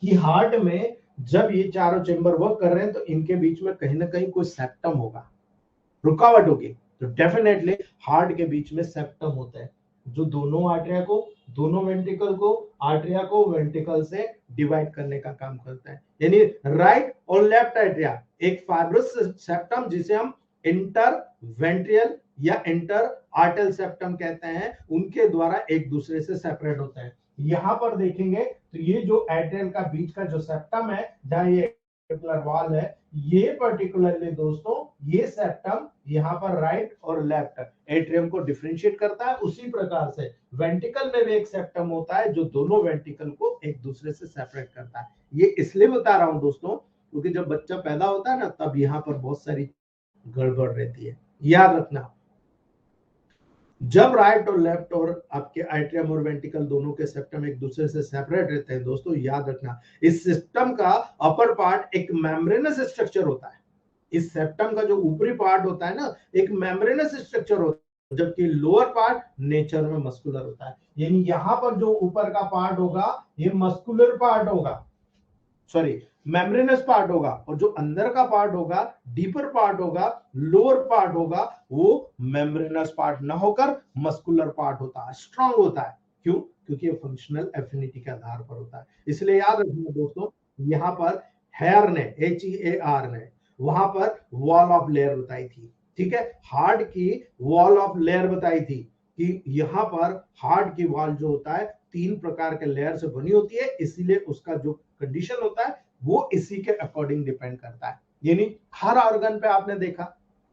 कि हार्ट में जब ये चारों चेंबर वर्क कर रहे हैं तो इनके बीच में कहीं ना कहीं कोई सेप्टम होगा, रुकावट होगी, तो डेफिनेटली हार्ट के बीच में सेप्टम होता है जो दोनों आर्टरिया को, दोनों वेंट्रिकल को, आर्टरिया को वेंट्रिकल से डिवाइड करने का काम करता है। यानी राइट और लेफ्ट आर्टरिया, एक फाइब्रस सेप्टम जिसे हम इंटर वेंट्रियल या इंटर आर्टल सेप्टम कहते हैं, उनके द्वारा एक दूसरे से सेपरेट होता है। यहां पर देखेंगे तो ये जो आर्टरियल का बीच का जो सेप्टम है, जहां ये पर्टिकुलर वॉल है, ये पर्टिकुलरली दोस्तों ये सेप्टम यहाँ पर राइट और लेफ्ट एट्रियम को डिफरेंशिएट करता है। उसी प्रकार से वेंट्रिकल में भी एक सेप्टम होता है जो दोनों वेंट्रिकल को एक दूसरे से सेपरेट करता है। ये इसलिए बता रहा हूं दोस्तों क्योंकि जब बच्चा पैदा होता है ना तब यहाँ पर बहुत सारी गड़बड़ रहती है। याद रखना जब राइट और लेफ्ट और आपके एट्रियम और वेंट्रिकल दोनों के सेप्टम एक दूसरे से सेपरेट रहते हैं दोस्तों, याद रखना इस सिस्टम का अपर पार्ट एक मेम्ब्रेनस स्ट्रक्चर होता है। इस सेप्टम का जो ऊपरी पार्ट होता है ना एक मेम्ब्रेनस स्ट्रक्चर होता है, जबकि लोअर पार्ट नेचर में मस्कुलर होता है। यानी यहां पर जो ऊपर का पार्ट होगा ये मस्कुलर पार्ट होगा, सॉरी मेम्ब्रेनस पार्ट होगा, और जो अंदर का पार्ट होगा डीपर पार्ट होगा, लोअर पार्ट होगा, वो मेम्ब्रेनस पार्ट ना होकर मस्कुलर पार्ट होता है, स्ट्रांग होता है। क्यों? क्योंकि ये फंक्शनल एफिनिटी के आधार पर होता है। इसलिए याद रखिए दोस्तों यहाँ पर हेयर ने HEAR ने वहां पर वॉल ऑफ लेयर बताई थी, ठीक है, हार्ट की वॉल ऑफ लेयर बताई थी कि यहाँ पर हार्ट की वॉल जो होता है 3 प्रकार के लेयर से बनी होती है, इसीलिए उसका जो कंडीशन होता है वो इसी के अकॉर्डिंग डिपेंड करता है। यानी हर ऑर्गन पे आपने देखा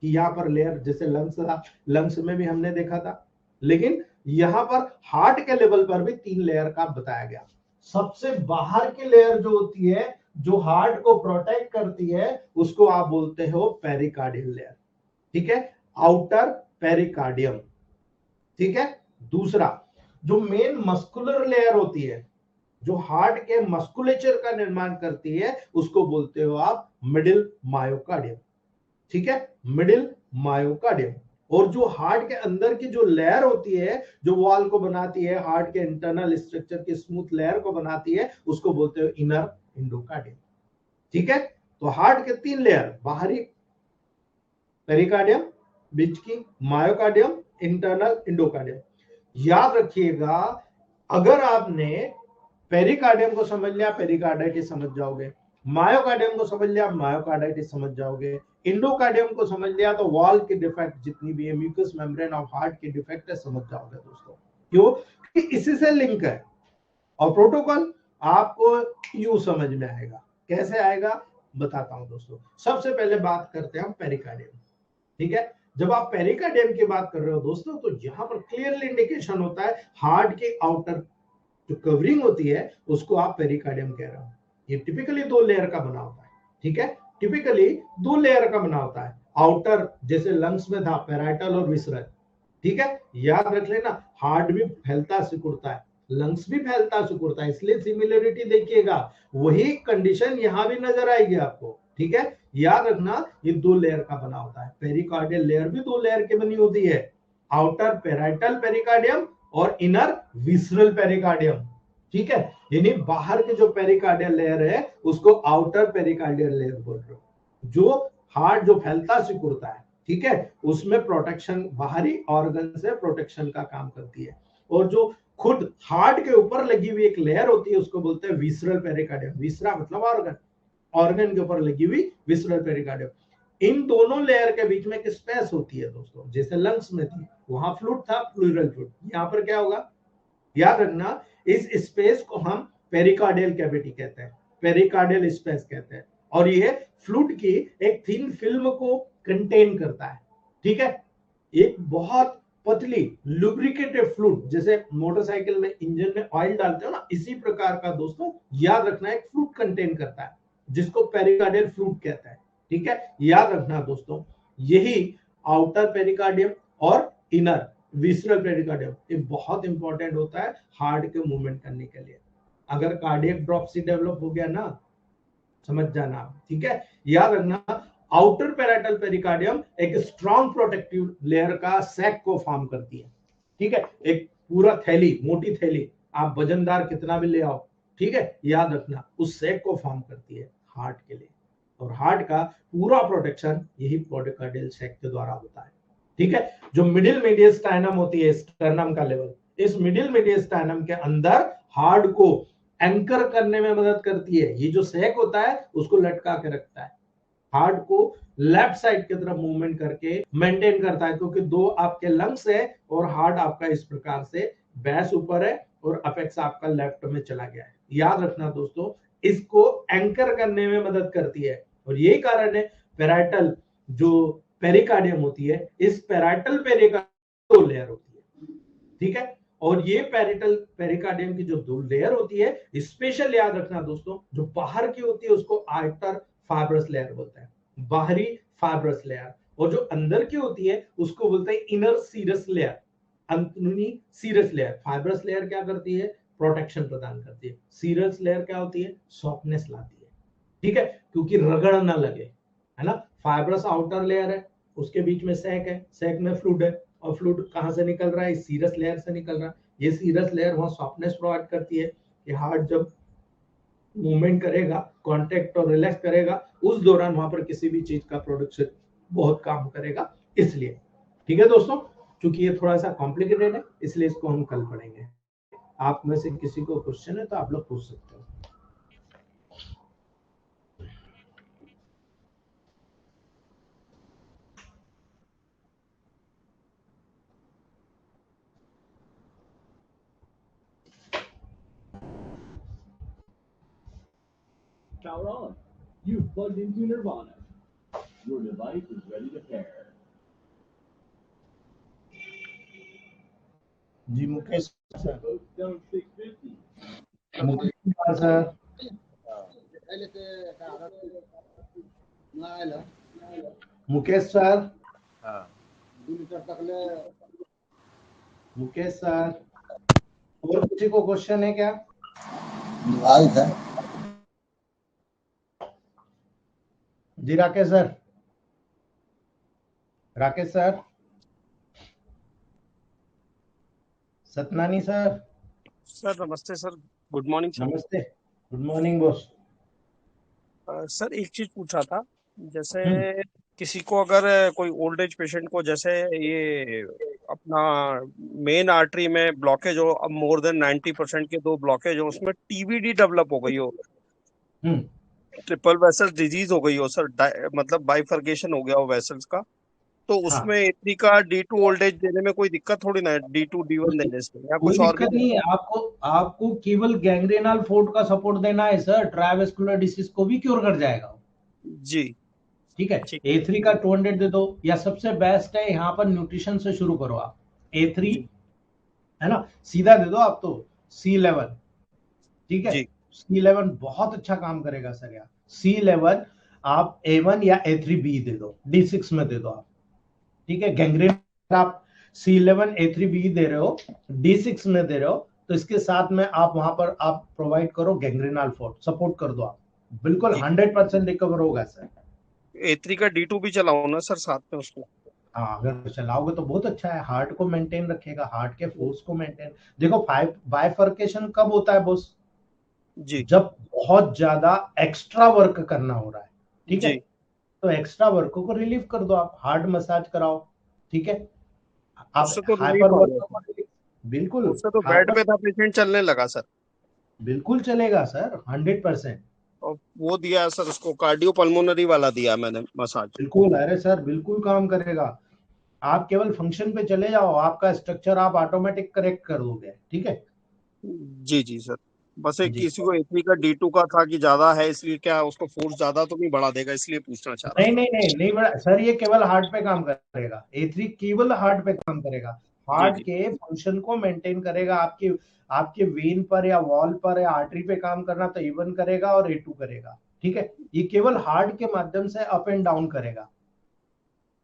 कि यहाँ पर लेयर, जैसे लंग्स था, लंग्स में भी हमने देखा था, लेकिन यहाँ पर हार्ट के लेवल पर भी 3 लेयर का बताया गया। सबसे बाहर की लेयर जो होती है जो हार्ट को प्रोटेक्ट करती है उसको आप बोलते हो पेरिकार्डियल लेयर, ठीक है, आउटर पेरिकार्डियम, ठीक है। दूसरा जो मेन मस्कुलर लेयर होती है जो हार्ट के मस्कुलेचर का निर्माण करती है उसको बोलते हो आप मिडिल मायोकार्डियम, ठीक है, मिडिल मायोकार्डियम। और जो हार्ट के अंदर की जो लेयर होती है जो वॉल को बनाती है, हार्ट के इंटरनल स्ट्रक्चर की स्मूथ लेयर को बनाती है उसको बोलते हो इनर इंडोकार्डियम, ठीक है। तो हार्ट के 3 लेयर, बाहरी पेरिकार्डियम, बीच की मायोकार्डियम, इंटरनल इंडोकार्डियम। याद रखिएगा अगर आपने पेरिकार्डियम को समझ लिया पेरिकार्डाइटिस समझ जाओगे, मायोकार्डियम को समझ लिया मायोकार्डाइटिस समझ जाओगे, इंडोकार्डियम को समझ लिया तो वॉल की डिफेक्ट जितनी भी है म्यूकस मेम्ब्रेन ऑफ हार्ट की डिफेक्ट है समझ जाओगे दोस्तों। क्यों? कि इसी से लिंक है। और प्रोटोकॉल आपको यूं समझ में आएगा, कैसे आएगा बताता हूं दोस्तों। सबसे पहले बात करते हैं हम पेरिकार्डियम, ठीक है। जब आप पेरिकार्डियम की बात कर रहे हो दोस्तों तो यहां पर क्लियरली इंडिकेशन होता है हार्ट के आउटर जो कवरिंग होती है उसको आप पेरिकार्डियम कह रहे हो। ये टिपिकली 2 लेयर का बना होता है, ठीक है, टिपिकली 2 लेयर का बना होता है। आउटर जैसे लंग्स में था पैराइटल और विसरल, ठीक है। याद रख लेना हार्ट भी फैलता सिकुड़ता है, लंग्स भी फैलता सिकुड़ता है, इसलिए सिमिलरिटी देखिएगा, वही कंडीशन यहां भी नजर आएगी आपको, ठीक है। याद रखना ये 2 लेयर का बना होता है। पेरिकार्डियल लेयर भी 2 लेयर की बनी होती है, आउटर पेराइटल पेरिकार्डियम और इनर विसरल पेरिकार्डियम, ठीक है। यानी बाहर के जो पेरिकार्डियल लेयर है उसको आउटर पेरिकार्डियल लेयर बोल रहे हो, जो हार्ट जो फैलता सिकुड़ता है, ठीक है, उसमें प्रोटेक्शन, बाहरी ऑर्गन से प्रोटेक्शन का काम करती है। और जो खुद हार्ट के ऊपर लगी हुई एक लेयर होती है उसको बोलते हैं विसरल पेरिकार्डियम, विसरा मतलब ऑर्गन, ऑर्गन के ऊपर लगी हुई विसरल पेरिकार्डियम। इन दोनों लेयर के बीच में एक स्पेस होती है दोस्तों, जैसे लंग्स में थी वहां फ्लूइड था, प्लूरल फ्लूइड, यहाँ पर क्या होगा याद रखना इस स्पेस को हम पेरिकार्डियल कैविटी कहते हैं, पेरिकार्डियल स्पेस कहते हैं, और ये फ्लूइड की एक थिन फिल्म को कंटेन करता है, ठीक है। एक बहुत पतली लुब्रिकेटेड फ्लूइड, जैसे मोटरसाइकिल में इंजन में ऑयल डालते हो ना, इसी प्रकार का दोस्तों याद रखना एक फ्लूइड कंटेन करता है जिसको पेरिकार्डियल फ्लूइड कहता है, ठीक है। याद रखना दोस्तों यही आउटर पेरिकार्डियम और इनर विसरल पेरिकार्डियम ये बहुत इंपॉर्टेंट होता है हार्ट के मूवमेंट करने के लिए। अगर कार्डियक ड्रॉपसी डेवलप हो गया ना समझ जाना, ठीक है। याद रखना आउटर पेराइटल पेरिकार्डियम एक स्ट्रॉन्ग प्रोटेक्टिव लेयर का सैक को फॉर्म करती है, ठीक है, एक पूरा थैली, मोटी थैली, आप वजनदार कितना भी ले आओ, ठीक है, याद रखना उस सैक को फॉर्म करती है हार्ट के लिए। और हार्ट का पूरा प्रोटेक्शन यही पेरिकार्डियल सैक के द्वारा होता है, ठीक है। जो मिडिल मीडियस्टाइनम होती है स्टर्नम का लेवल, इस मिडिल मीडियस्टाइनम के अंदर हार्ट को एंकर करने में मदद करती है। ये जो सैक होता है उसको लटका के रखता है, हार्ट को लेफ्ट साइड की तरफ मूवमेंट करके मेंटेन करता है, क्योंकि 2 आपके लंग्स है और हार्ट आपका इस प्रकार से बेस ऊपर है और अपेक्स आपका लेफ्ट में चला गया है, याद रखना दोस्तों, इसको एंकर करने में मदद करती है। और यही कारण है पेराइटल जो पेरिकार्डियम होती है, इस पेराइटल पेरिकार्डियम दो लेयर होती है, ठीक है। और ये पेरिटल पेरिकार्डियम की जो दो लेयर होती है, स्पेशल याद रखना दोस्तों, जो बाहर की होती है उसको आउटर फाइब्रस लेयर बोलते हैं, बाहरी फाइब्रस लेयर। और जो अंदर की होती है उसको बोलते हैं इनर सीरस लेयर, अंदरूनी सीरस लेयर। फाइब्रस लेयर क्या करती है? प्रोटेक्शन प्रदान करती है। सीरस लेयर क्या होती है? सॉफ्टनेस लाती है, ठीक है, क्योंकि रगड़ ना लगे, है ना। फाइब्रस आउटर लेयर है, उसके बीच में सैक है, सैक में फ्लूइड है, और फ्लूइड कहां से निकल रहा है? इस सीरस लेयर से निकल रहा है। ये सीरस लेयर वहां सॉफ्टनेस प्रोवाइड करती है कि हार्ट जब मूवमेंट करेगा, कांटेक्ट और रिलैक्स करेगा, उस दौरान वहां पर किसी भी चीज का प्रोडक्शन बहुत काम करेगा, इसलिए। ठीक है दोस्तों, क्योंकि ये थोड़ा सा कॉम्प्लिकेटेड है, इसलिए इसको हम कल पढ़ेंगे। आप में से किसी को क्वेश्चन है तो आप लोग पूछ सकते हो। Power on. You've plugged into Nirvana. Your device is ready to pair. जी Mukesh sir. Stone 650. Mukesh Kumar sir. Mukesh sir. Mukesh sir, और किसी को क्वेश्चन है क्या? जी Rakesh sir. Rakesh sir. Satnani sir. Sir नमस्ते सर, गुड मॉर्निंग सर। नमस्ते, गुड मॉर्निंग बॉस। सर एक चीज पूछा था, जैसे किसी को अगर कोई ओल्ड एज पेशेंट को जैसे ये अपना मेन आर्टरी में ब्लॉकेज हो, अब मोर देन 90% के दो ब्लॉकेज हो, उसमें टीबीडी डेवलप हो गई हो, ट्रिपल वेसल डिजीज हो गई हो सर, मतलब बाइफर्केशन हो गया हो वेसल्स का, तो उसमें एथरी का D2 ओल्ड एज देने में कोई दिक्कत थोड़ी ना है, D2 D1 देने से, या कोई कुछ और भी दिक्कत नहीं है। आपको केवल गैंग्रेनल फोर्ट का सपोर्ट देना है सर, ट्राइवेस्कुलर डिसीज को भी क्योर कर जाएगा। जी ठीक है, A3 का 200 दे दो, या सबसे बेस्ट है यहाँ पर न्यूट्रिशन से शुरू करो आप। A3 है ना, सीधा दे दो आप तो C11, ठीक है। C11 बहुत अच्छा काम करेगा सर यार। C11 आप A1 या A3B दे दो, D6 में दे दो आप, ठीक है। गैंग्रेन आप C11 A3B दे रहे हो, D6 में दे रहे हो, तो इसके साथ में आप वहां पर आप प्रोवाइड करो गैंग्रेनल फोर्ट, सपोर्ट कर दो आप, बिल्कुल 100% रिकवर होगा सर। A3 का D2 भी चलाओ ना सर साथ में उसको। हाँ, अगर चलाओगे तो बहुत अच्छा है, हार्ट को मेंटेन रखेगा, हार्ट के फोर्स को मेंटेन। देखो बाइफर्केशन कब होता है बॉस? जी, जब बहुत ज्यादा एक्स्ट्रा वर्क करना हो रहा है, ठीक है, तो एक्स्ट्रा वर्क को रिलीव कर दो आप, हार्ट मसाज कराओ, ठीक है। आप उससे तो हाइपर वर्क, बिल्कुल, उससे तो बेड पे था पेशेंट, चलने लगा सर। बिल्कुल चलेगा सर, 100%। और वो दिया है सर उसको, कार्डियो पल्मोनरी वाला दिया मैंने मसाज। बिल्कुल, अरे सर बिल्कुल काम करेगा। आप केवल फंक्शन पे चले जाओ, आपका स्ट्रक्चर आप ऑटोमेटिक करेक्ट कर दोगे, ठीक है। जी जी सर, बस एक किसी को A3 का D2 का था कि ज्यादा है, इसलिए क्या उसको फोर्स ज्यादा तो नहीं बढ़ा देगा, इसलिए पूछना चाह रहा नहीं था। नहीं नहीं नहीं बड़ा सर, ये केवल हार्ट पे काम करेगा। A3 केवल हार्ट पे काम करेगा, हार्ट के फंक्शन को मेंटेन करेगा। आपके आपके वेन पर या वॉल पर या आर्टरी पे काम करना तो A1 करेगा और A2 करेगा, ठीक है। ये केवल हार्ट के माध्यम से अप एंड डाउन करेगा।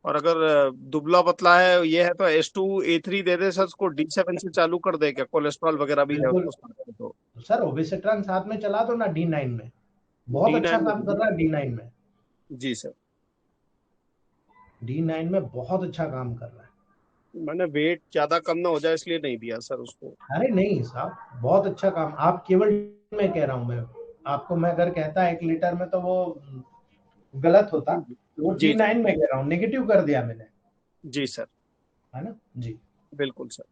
और अगर दुबला पतला है ये है तो S2 A3 दे दे सर, उसको D7 से चालू कर दे, क्या कोलेस्ट्रॉल वगैरह भी है बिल्कुल उसको सर, ओबिसेट्रॉन साथ में चला दो ना D9 में, बहुत अच्छा D9 काम कर रहा है D9 में। जी सर, D9 में बहुत अच्छा काम कर रहा है। मैंने वेट ज्यादा कम ना हो जाए इसलिए नहीं दिया सर उसको। अरे नहीं साहब, बहुत अच्छा काम। आप केवल मैं कह रहा हूँ, मैं आपको, मैं अगर कहता 1 लीटर में तो वो गलत होता। वो D9 में कह रहा हूँ, नेगेटिव कर दिया मैंने। जी सर, है ना जी, बिल्कुल सर,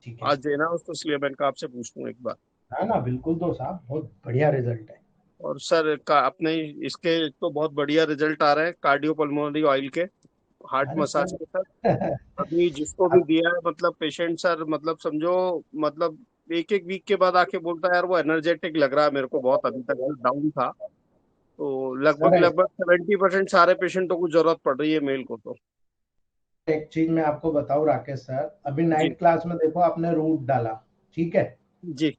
ठीक है। आज देना उसको, इसलिए मैंने कहा आपसे पूछ लूं एक बार। है ना, बिल्कुल दो साहब, बहुत बढ़िया रिजल्ट है। और सर का अपने इसके तो बहुत बढ़िया रिजल्ट आ रहे हैं कार्डियो पल्मोनरी ऑयल के, हार्ट अरे मसाज के सर। सर अभी जिसको भी दिया है मतलब पेशेंट सर, मतलब समझो, मतलब एक एक वीक के बाद आके बोलता है यार वो एनर्जेटिक लग रहा है मेरे को, बहुत अभी तक डाउन था। तो लगभग सर लगभग 70% सारे पेशेंटों को जरूरत पड़ रही है मेल को तो। एक चीज मैं आपको बताऊं राकेश सर, अभी जी नाइट क्लास में देखो आपने रूट डाला, ठीक है, जी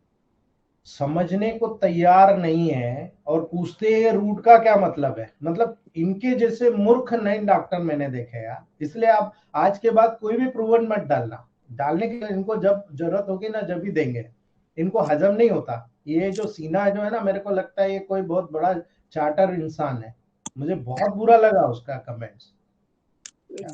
समझने को तैयार नहीं है और पूछते हैं रूट का क्या मतलब है। मतलब इनके जैसे मूर्ख नहीं डॉक्टर मैंने देखे यार। इसलिए आप आज के बाद कोई भी प्रूवन मत डालना, डालने के लिए इनको जब जरूरत होगी ना जब भी देंगे। इनको हजम नहीं होता। ये जो सीना जो है ना, मेरे को लगता है ये कोई बहुत बड़ा चार्टर इंसान है। मुझे बहुत बुरा लगा उसका कमेंट्स।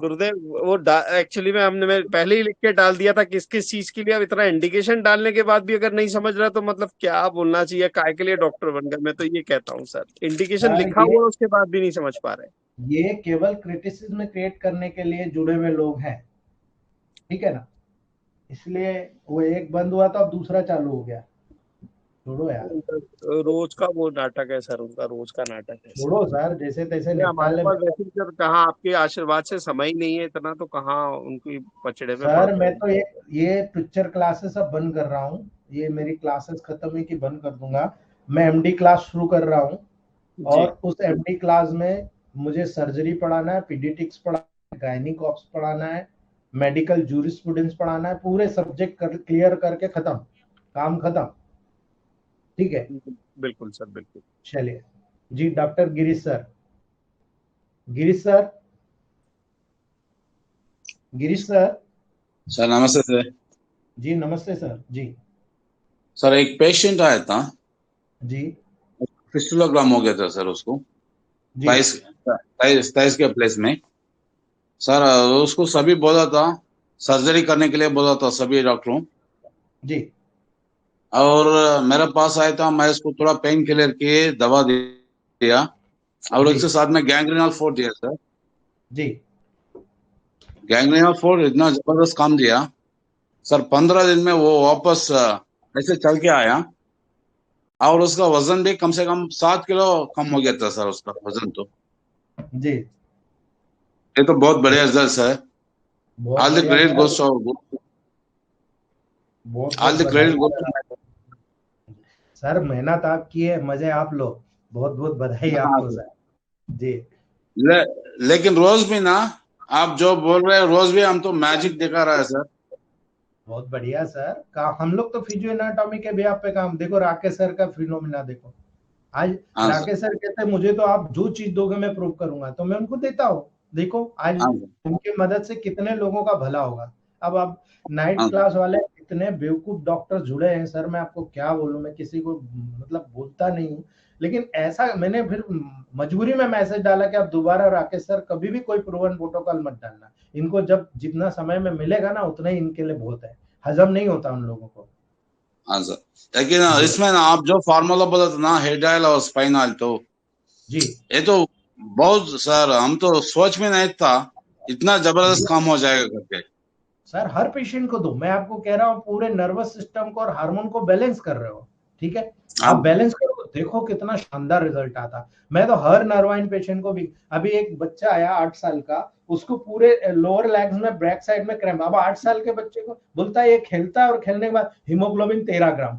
गुरुदेव, वो एक्चुअली में हमने मैं पहले ही लिख के डाल दिया था किस किस चीज के लिए। अब इतना इंडिकेशन डालने के बाद भी अगर नहीं समझ रहा तो मतलब क्या बोलना चाहिए, काय के लिए डॉक्टर बन गए। मैं तो ये कहता हूँ सर, इंडिकेशन सर लिखा हुआ है उसके बाद भी नहीं समझ पा रहे। ये केवल क्रिटिसिज्म क्रिएट करने के लिए जुड़े हुए लोग हैं, ठीक है ना। इसलिए वो एक बंद हुआ तो अब दूसरा चालू हो गया। छोड़ो यार, रोज का वो नाटक है सर, उनका रोज का नाटक है सर। छोड़ो सर, जैसे तैसे ये हमारे निपटाले। पास वैसे भी सर कहाँ आपके आशीर्वाद से समय ही नहीं है इतना, तो कहाँ उनकी पचड़े में सर पड़ते मैं हैं। तो ये पिक्चर क्लासेस अब बंद कर रहा हूँ। ये मेरी क्लासेस खत्म हुई कि बंद कर दूंगा। मैं एमडी क्लास शुरू कर रहा हूँ जी और उस एमडी क्लास में मुझे सर्जरी पढ़ाना है, पीडियाट्रिक्स पढ़ाना है, गायनिक ऑप्स पढ़ाना है, मेडिकल जूरिस्प्रूडेंस पढ़ाना है। पूरे सब्जेक्ट क्लियर करके खत्म, काम खत्म, ठीक है। बिल्कुल सर बिल्कुल। चलिए जी, doctor Girish sir, Girish sir, Girish sir. Sir नमस्ते सर। जी नमस्ते सर जी। सर एक पेशेंट आया था, जी फिस्टुलाग्राम हो गया था सर उसको, जी थाइस थाइस के प्लेस में। सर उसको सभी बोला था, सर्जरी करने के लिए बोला था सभी डॉक्टरों। जी और मेरे पास आया था, मैं उसको थोड़ा पेन किलर की दवा दिया और जी उसके साथ में गैंग्रीनल फोर्ट दिया सर। जी गैंग्रीनल फोर्ट इतना जबरदस्त काम दिया सर, 15 दिन में वो वापस ऐसे चल के आया। और उसका वजन भी कम से कम 7 किलो कम हो गया था सर, उसका वजन तो। जी। ये तो बहुत बढ़िया रिजल्ट है। बहुत ऑल द बढ़िया क्रेडिट सर, गोस टू, बहुत ऑल बहुत द क्रेडिट बधाई गोस सर। टू। सर मेहनत आप किए, मजे आप लो। बहुत बहुत बधाई हाँ आपको सर। सर। जी। ले, लेकिन रोज भी ना, आप जो बोल रहे हैं रोज भी हम तो मैजिक दिखा रहा है सर। बहुत बढ़िया सर का हम लोग तो फिजियो एनाटॉमी के भी आप पे काम देखो, राकेश सर का फिनोमिना देखो। आज हाँ सर। राकेश सर कहते हैं मुझे तो आप जो चीज दोगे मैं प्रूव करूंगा, तो मैं उनको देता हूँ। देखो आज हाँ सर। उनकी मदद से कितने लोगों का भला होगा। अब आप नाइट हाँ सर। क्लास वाले इतने बेवकूफ डॉक्टर जुड़े हैं सर, मैं आपको क्या बोलूं। मैं किसी को मतलब बोलता नहीं हूँ, लेकिन ऐसा मैंने फिर मजबूरी में मैसेज डाला कि आप दोबारा राकेश सर कभी भी कोई प्रूवन प्रोटोकॉल मत डालना। इनको जब जितना समय में मिलेगा ना उतना ही इनके लिए बहुत है। हजम नहीं होता उन लोगों को। हाँ सर। लेकिन जी इसमें ना आप जो फार्मूला बोला था ना, हेड ऑयल और स्पाइन ऑयल, तो जी ये तो बहुत सर, हम तो सोच में नहीं था इतना जबरदस्त काम हो जाएगा करके। सर हर पेशेंट को दो। मैं आपको कह रहा हूँ पूरे नर्वस सिस्टम को और हार्मोन को बैलेंस कर रहे हो, ठीक है। हाँ आप बैलेंस करो, देखो कितना शानदार रिजल्ट आता। मैं तो हर नर्वाइन पेशेंट को भी, अभी एक बच्चा आया 8 साल का, उसको पूरे लोअर लेग्स में बैक साइड में क्रैम्प। अब 8 साल के बच्चे को बोलता है ये खेलता है और खेलने के बाद हीमोग्लोबिन 13 ग्राम,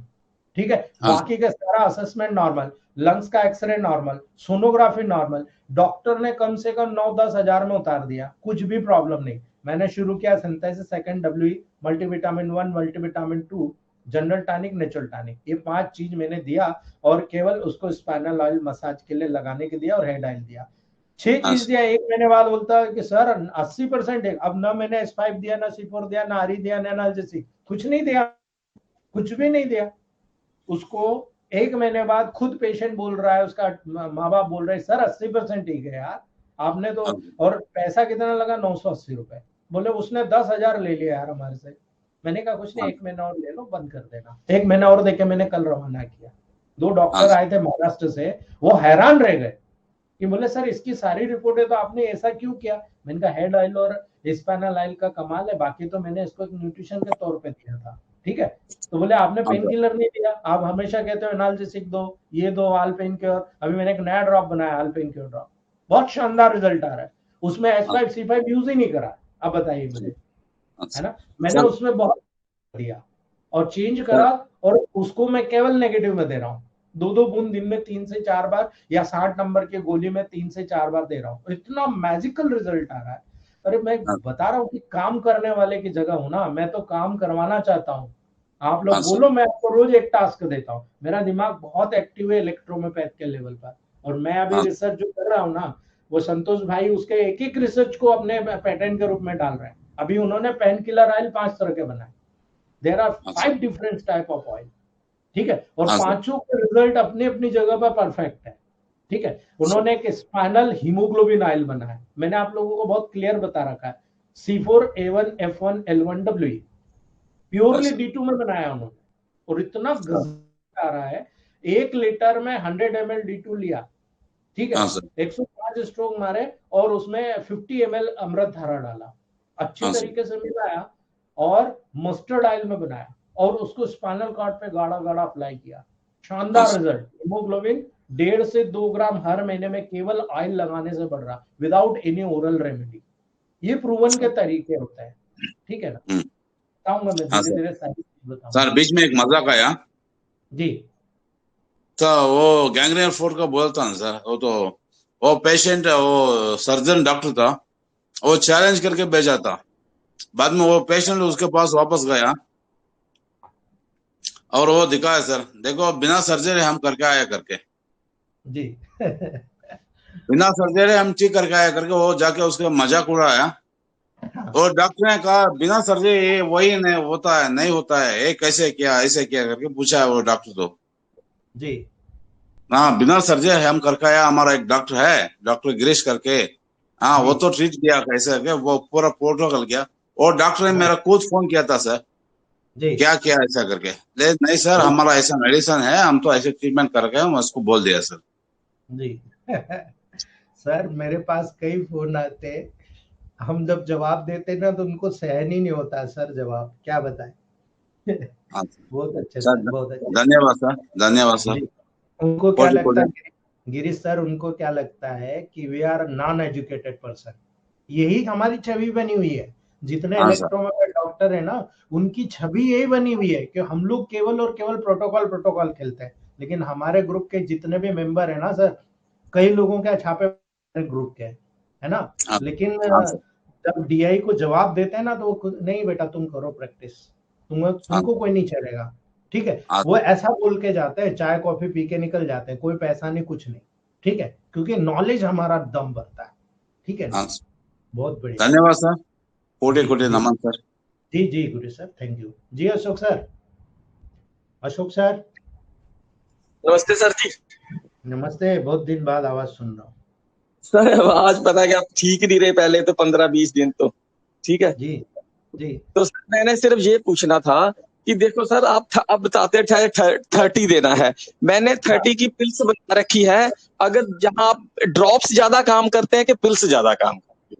ठीक है। हाँ बाकी का सारा असेसमेंट नॉर्मल, लंग्स का x-ray normal, sonography normal. Doctor ने कम से कम 9-10 हजार में उतार दिया, कुछ भी प्रॉब्लम नहीं। मैंने शुरू किया synthesis second W, multivitamin 1, multivitamin 2, general tonic, natural tonic, ये 5 चीज मैंने दिया। और केवल उसको स्पाइनल ऑयल मसाज के लिए लगाने के दिया और हेड ऑयल दिया। 6 हाँ चीज सर। दिया। 1 महीने बाद बोलता है कि सर 80% है। अब ना मैंने S5 दिया, ना C4 दिया, ना आरी दिया, ना एनाल्जेसिक, कुछ नहीं दिया, कुछ भी नहीं दिया उसको। 1 महीने बाद खुद पेशेंट बोल रहा है, उसका माँ बाप बोल रहे हैं सर 80% ठीक है यार आपने तो। हाँ और पैसा कितना लगा? 980 रुपए। बोले उसने 10 हजार ले लिया यार हमारे से। मैंने कहा कुछ नहीं, हाँ 1 महीना और ले लो, बंद कर देना। 1 महीना और देके मैंने कल रवाना किया। 2 हाँ डॉक्टर सर। आए थे महाराष्ट्र से, वो हैरान रह गए कि बोले सर इसकी सारी रिपोर्टें तो आपने ऐसा क्यों किया। मैंने कहा हेड ऑयल और स्पाइनल ऑयल का कमाल है, बाकी तो मैंने इसको एक न्यूट्रिशन के तौर पे दिया था, ठीक है। तो बोले आपने हाँ पेन सर। किलर नहीं दिया, आप हमेशा कहते हो एनाल्जेसिक दो, ये दो, आलपेन क्योर। अभी मैंने एक नया ड्रॉप बनाया, आलपेन क्योर ड्रॉप, बहुत शानदार रिजल्ट आ रहा है। उसमें हाँ S5 C5 यूज ही नहीं करा। अब बताइए मुझे, सर। है अच्छा ना। मैंने सर। उसमें बहुत दिया और चेंज सर करा। और उसको मैं केवल नेगेटिव में दे रहा हूँ। 2-2 बूंद दिन में 3 से 4 बार या 60 नंबर की गोली में 3 से 4 बार दे रहा हूँ। इतना मैजिकल रिजल्ट आ रहा है। अरे मैं हाँ बता रहा हूँ कि काम करने वाले की जगह हूं ना, मैं तो काम करवाना चाहता हूँ। आप हाँ लोग सर, बोलो, मैं आपको रोज एक टास्क देता हूँ। मेरा दिमाग बहुत एक्टिव है इलेक्ट्रोमोपैथ के लेवल पर, और मैं अभी हाँ रिसर्च जो कर रहा हूँ ना, वो संतोष भाई उसके एक एक रिसर्च को अपने पैटर्न के रूप में डाल रहे हैं। अभी उन्होंने पेन किलर ऑयल 5 तरह के बनाए। देयर आर हाँ sir, 5 different type of oil, ठीक है, और हाँ सर, पांचों के रिजल्ट अपनी अपनी जगह पर परफेक्ट है, ठीक है। सर, उन्होंने एक स्पाइनल हीमोग्लोबिन ऑयल बनाया, मैंने आप लोगों को बहुत क्लियर बता रखा है, C4A1F1L1W, प्योरली सर, D2 में बनाया उन्होंने, और इतना हाँ गजब आ रहा है। 1 लीटर में 100 ml D2 लिया, ठीक है, हाँ सर, 105 स्ट्रोक मारे, और उसमें 50 ml अमृत धारा डाला, अच्छी हाँ सर, तरीके से मिलाया, और मस्टर्ड ऑयल में बनाया, और उसको स्पाइनल कॉर्ड पे गाढ़ा गाढ़ा अप्लाई किया। हाँ शानदार सर, रिजल्ट। हीमोग्लोबिन 1.5 से 2 ग्राम हर महीने में केवल ऑयल लगाने से बढ़ रहा, विदाउट एनी ओरल रेमेडी। ये प्रूवन के सर, तरीके होते हैं, ठीक है ना। बताऊंगा मैं हाँ धीरे सर। धीरे सारी चीज सर बताऊंगा। बीच में एक मजाक आया, जी तो वो गैंग्रीन फोर्ट का बोलता ना सर, वो पेशेंट, वो सर्जन डॉक्टर था, वो चैलेंज करके भेजा था। बाद में वो पेशेंट उसके पास वापस गया और वो दिखाया, सर देखो बिना सर्जरी हम करके आया करके, जी बिना सर्जरी हम ठीक करके आया करके, वो जाके उसका मजाक उड़ाया। हाँ, और डॉक्टर ने कहा बिना सर्जरी ये वही नहीं होता है, नहीं होता है, ये कैसे किया ऐसे किया करके पूछा है वो डॉक्टर तो। जी हाँ बिना सर्जरी हम करके आया, हमारा एक डॉक्टर है, डॉक्टर गिरीश करके, हाँ जी वो तो ट्रीट किया कैसे करके, वो पूरा प्रोटोकॉल किया। और डॉक्टर ने हाँ, मेरा खुद फोन किया था सर, जी क्या किया ऐसा करके, ले नहीं सर जी हमारा ऐसा मेडिसिन है, हम तो ऐसे ट्रीटमेंट करके हम उसको बोल दिया सर। जी सर मेरे पास कई फोन आते, हम जब जवाब देते ना तो उनको सहन ही नहीं होता सर, जवाब क्या बताएं। हाँ बहुत अच्छे सर, सर, बहुत अच्छे। धन्यवाद सर, धन्यवाद सर। जी, उनको क्या कोटि लगता कोटि। है गिरीश सर, उनको क्या लगता है कि we are non educated person, यही हमारी छवि बनी हुई है। जितने हाँ सर, इलेक्ट्रोमोबाइल डॉक्टर है ना, उनकी छवि यही बनी हुई है कि हम लोग केवल और केवल प्रोटोकॉल प्रोटोकॉल खेलते हैं। लेकिन हमारे ग्रुप के जितने भी मेंबर है ना सर, कई लोगों के छापे ग्रुप के है ना, हाँ लेकिन हाँ सर, जब डीआई को जवाब देते हैं ना, तो वो नहीं बेटा तुम करो प्रैक्टिस, हाँ तुमको कोई नहीं चलेगा, ठीक है। हाँ वो ऐसा बोल के जाते हैं, चाय कॉफी पी के निकल जाते हैं, कोई पैसा नहीं कुछ नहीं, ठीक है, क्योंकि नॉलेज हमारा दम भरता है, ठीक है ना। हाँ सर। बहुत बढ़िया। धन्यवाद सर, कोटि जी कोटि जी नमन सर। जी जी गुरु सर, थैंक यू जी। अशोक सर, अशोक सर नमस्ते सर जी। नमस्ते, बहुत दिन बाद आवाज सुन रहा हूँ। सर आज पता है कि आप ठीक नहीं रहे, पहले तो 15-20 दिन तो ठीक है। जी जी तो सर मैंने सिर्फ ये पूछना था कि देखो सर, आप अब बताते थे 30 देना है, मैंने 30 की पिल्स बना रखी है। अगर जहां आप ड्रॉप्स ज्यादा काम करते हैं कि पिल्स ज्यादा काम करते हैं?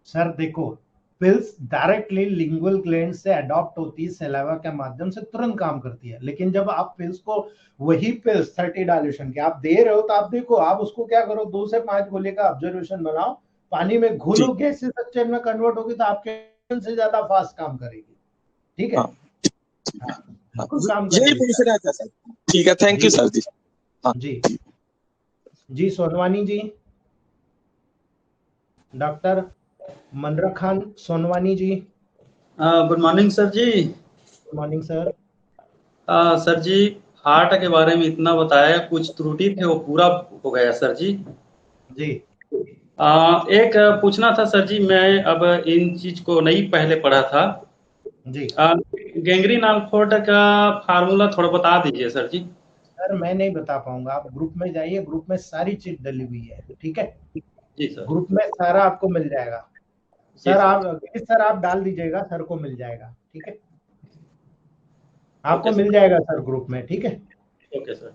सर देखो, पिल्स डायरेक्टली लिंगुअल ग्लैंड से अडॉप्ट होती है, सलाइवा के माध्यम से तुरंत काम करती है। लेकिन जब आप पिल्स को, वही पिल्स 30 डायल्यूशन के आप दे रहे हो, तो आप देखो, आप उसको क्या करो, 2 से 5 गोली का ऑब्जर्वेशन बनाओ, पानी में जी घोलो, गैसेस एक्सचेंज में कन्वर्ट होगी, तो आपके से ज्यादा फास्ट काम करेगी, ठीक है। हाँ हाँ, हाँ, बिल्कुल काम यही करेगी पूछ सर। रहा था सर। ठीक है, थैंक जी यू सर जी। हाँ जी जी Sonwani ji, doctor Manra Khan Sonwani ji, good morning sir जी। Good morning sir. सर जी, हार्ट के बारे में इतना बताया, कुछ त्रुटि थे वो पूरा हो गया सर जी। जी एक पूछना था सर जी, मैं अब इन चीज को नहीं पहले पढ़ा था। जी गैंग्रीन अल्फोर्ड का फार्मूला थोड़ा बता दीजिए सर जी। सर मैं नहीं बता पाऊंगा, आप ग्रुप में जाइए, ग्रुप में सारी चीज डली हुई है, ठीक है, जी सर। ग्रुप में सारा आपको मिल जाएगा। जी सर सर। आप डाल दीजिएगा, सर को मिल जाएगा, ठीक है, आपको ओके मिल सर। जाएगा सर ग्रुप में, ठीक है। Okay sir.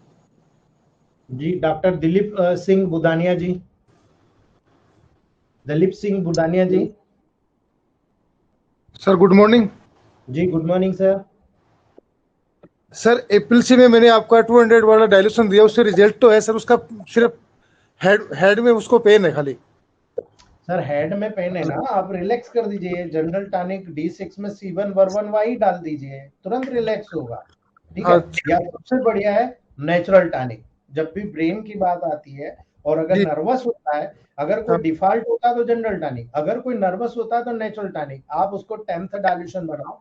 जी doctor Dilip Singh Budania ji, Dilip Singh Budania ji. Sir good morning. जी good morning sir. Sir APLC में मैंने आपका 200 वाला डायल्यूशन दिया, उससे रिजल्ट तो है सर, उसका सिर्फ हेड में उसको पेन है खाली। सर हेड में पेन है ना, आप रिलैक्स कर दीजिए, जनरल टॉनिक D6 में C1 वर्वन वाई डाल दीजिए, तुरंत रिलैक्स होगा। ठीक है। अच्छा या सबसे बढ़िया है नेचुरल टॉनिक। जब भी ब्रेन की बात आती है और अगर जी नर्वस होता है, अगर कोई हाँ डिफॉल्ट होता है तो जनरल टॉनिक, अगर कोई नर्वस होता है तो नेचुरल टॉनिक। आप उसको 10th डाइल्यूशन बनाओ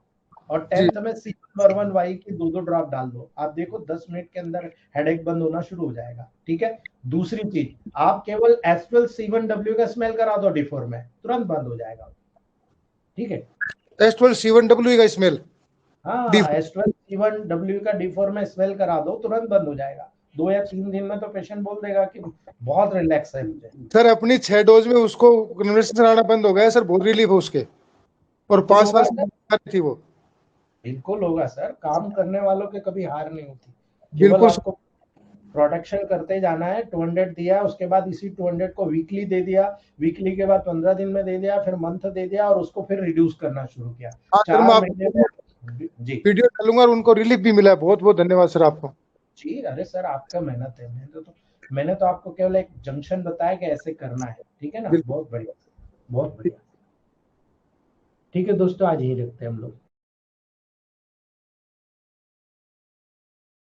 और जी 10th में C1 की 2-2 ड्रॉप डाल दो। आप देखो 10 मिनट के अंदर हेडेक बंद होना शुरू हो जाएगा। ठीक है। दूसरी चीज, आप केवल S12C1W का स्मेल करा दो D4 में, तुरंत बंद हो जाएगा। ठीक है। S12C1W का स्मेल डी हाँ, S12C1W का D4 में स्मेल करा दो, तुरंत बंद हो जाएगा। 2 या 3 दिन में तो पेशेंट बोल देगा कि बहुत रिलैक्स है मुझे। सर अपनी 6 डोज में उसको कन्वर्सेशन आना बंद हो गया सर, बहुत रिलीफ है उसके, और बिल्कुल 5 होगा साल सर, से बीमार थी वो। बिल्कुल होगा सर। काम करने वालों की कभी हार नहीं होती। केवल बिल्कुल आपको प्रोडक्शन करते जाना है। 200 दिया, उसके बाद इसी 200 को वीकली दे दिया, वीकली के बाद 15 दिन में दे दिया, फिर मंथ दे दिया और उसको फिर रिड्यूस करना शुरू किया। हाँ सर, मैं 4 महीने आपको में जी वीडियो डालूंगा और उनको रिलीफ भी मिला है। बहुत बहुत धन्यवाद सर आपको। जी। अरे सर, आपका मेहनत है। मैंने तो आपको केवल एक जंक्शन बताया कि ऐसे करना है। ठीक है ना। बिल्कुल। बहुत बढ़िया, बहुत बढ़िया। ठीक है दोस्तों, आज यही रखते हैं हम लोग।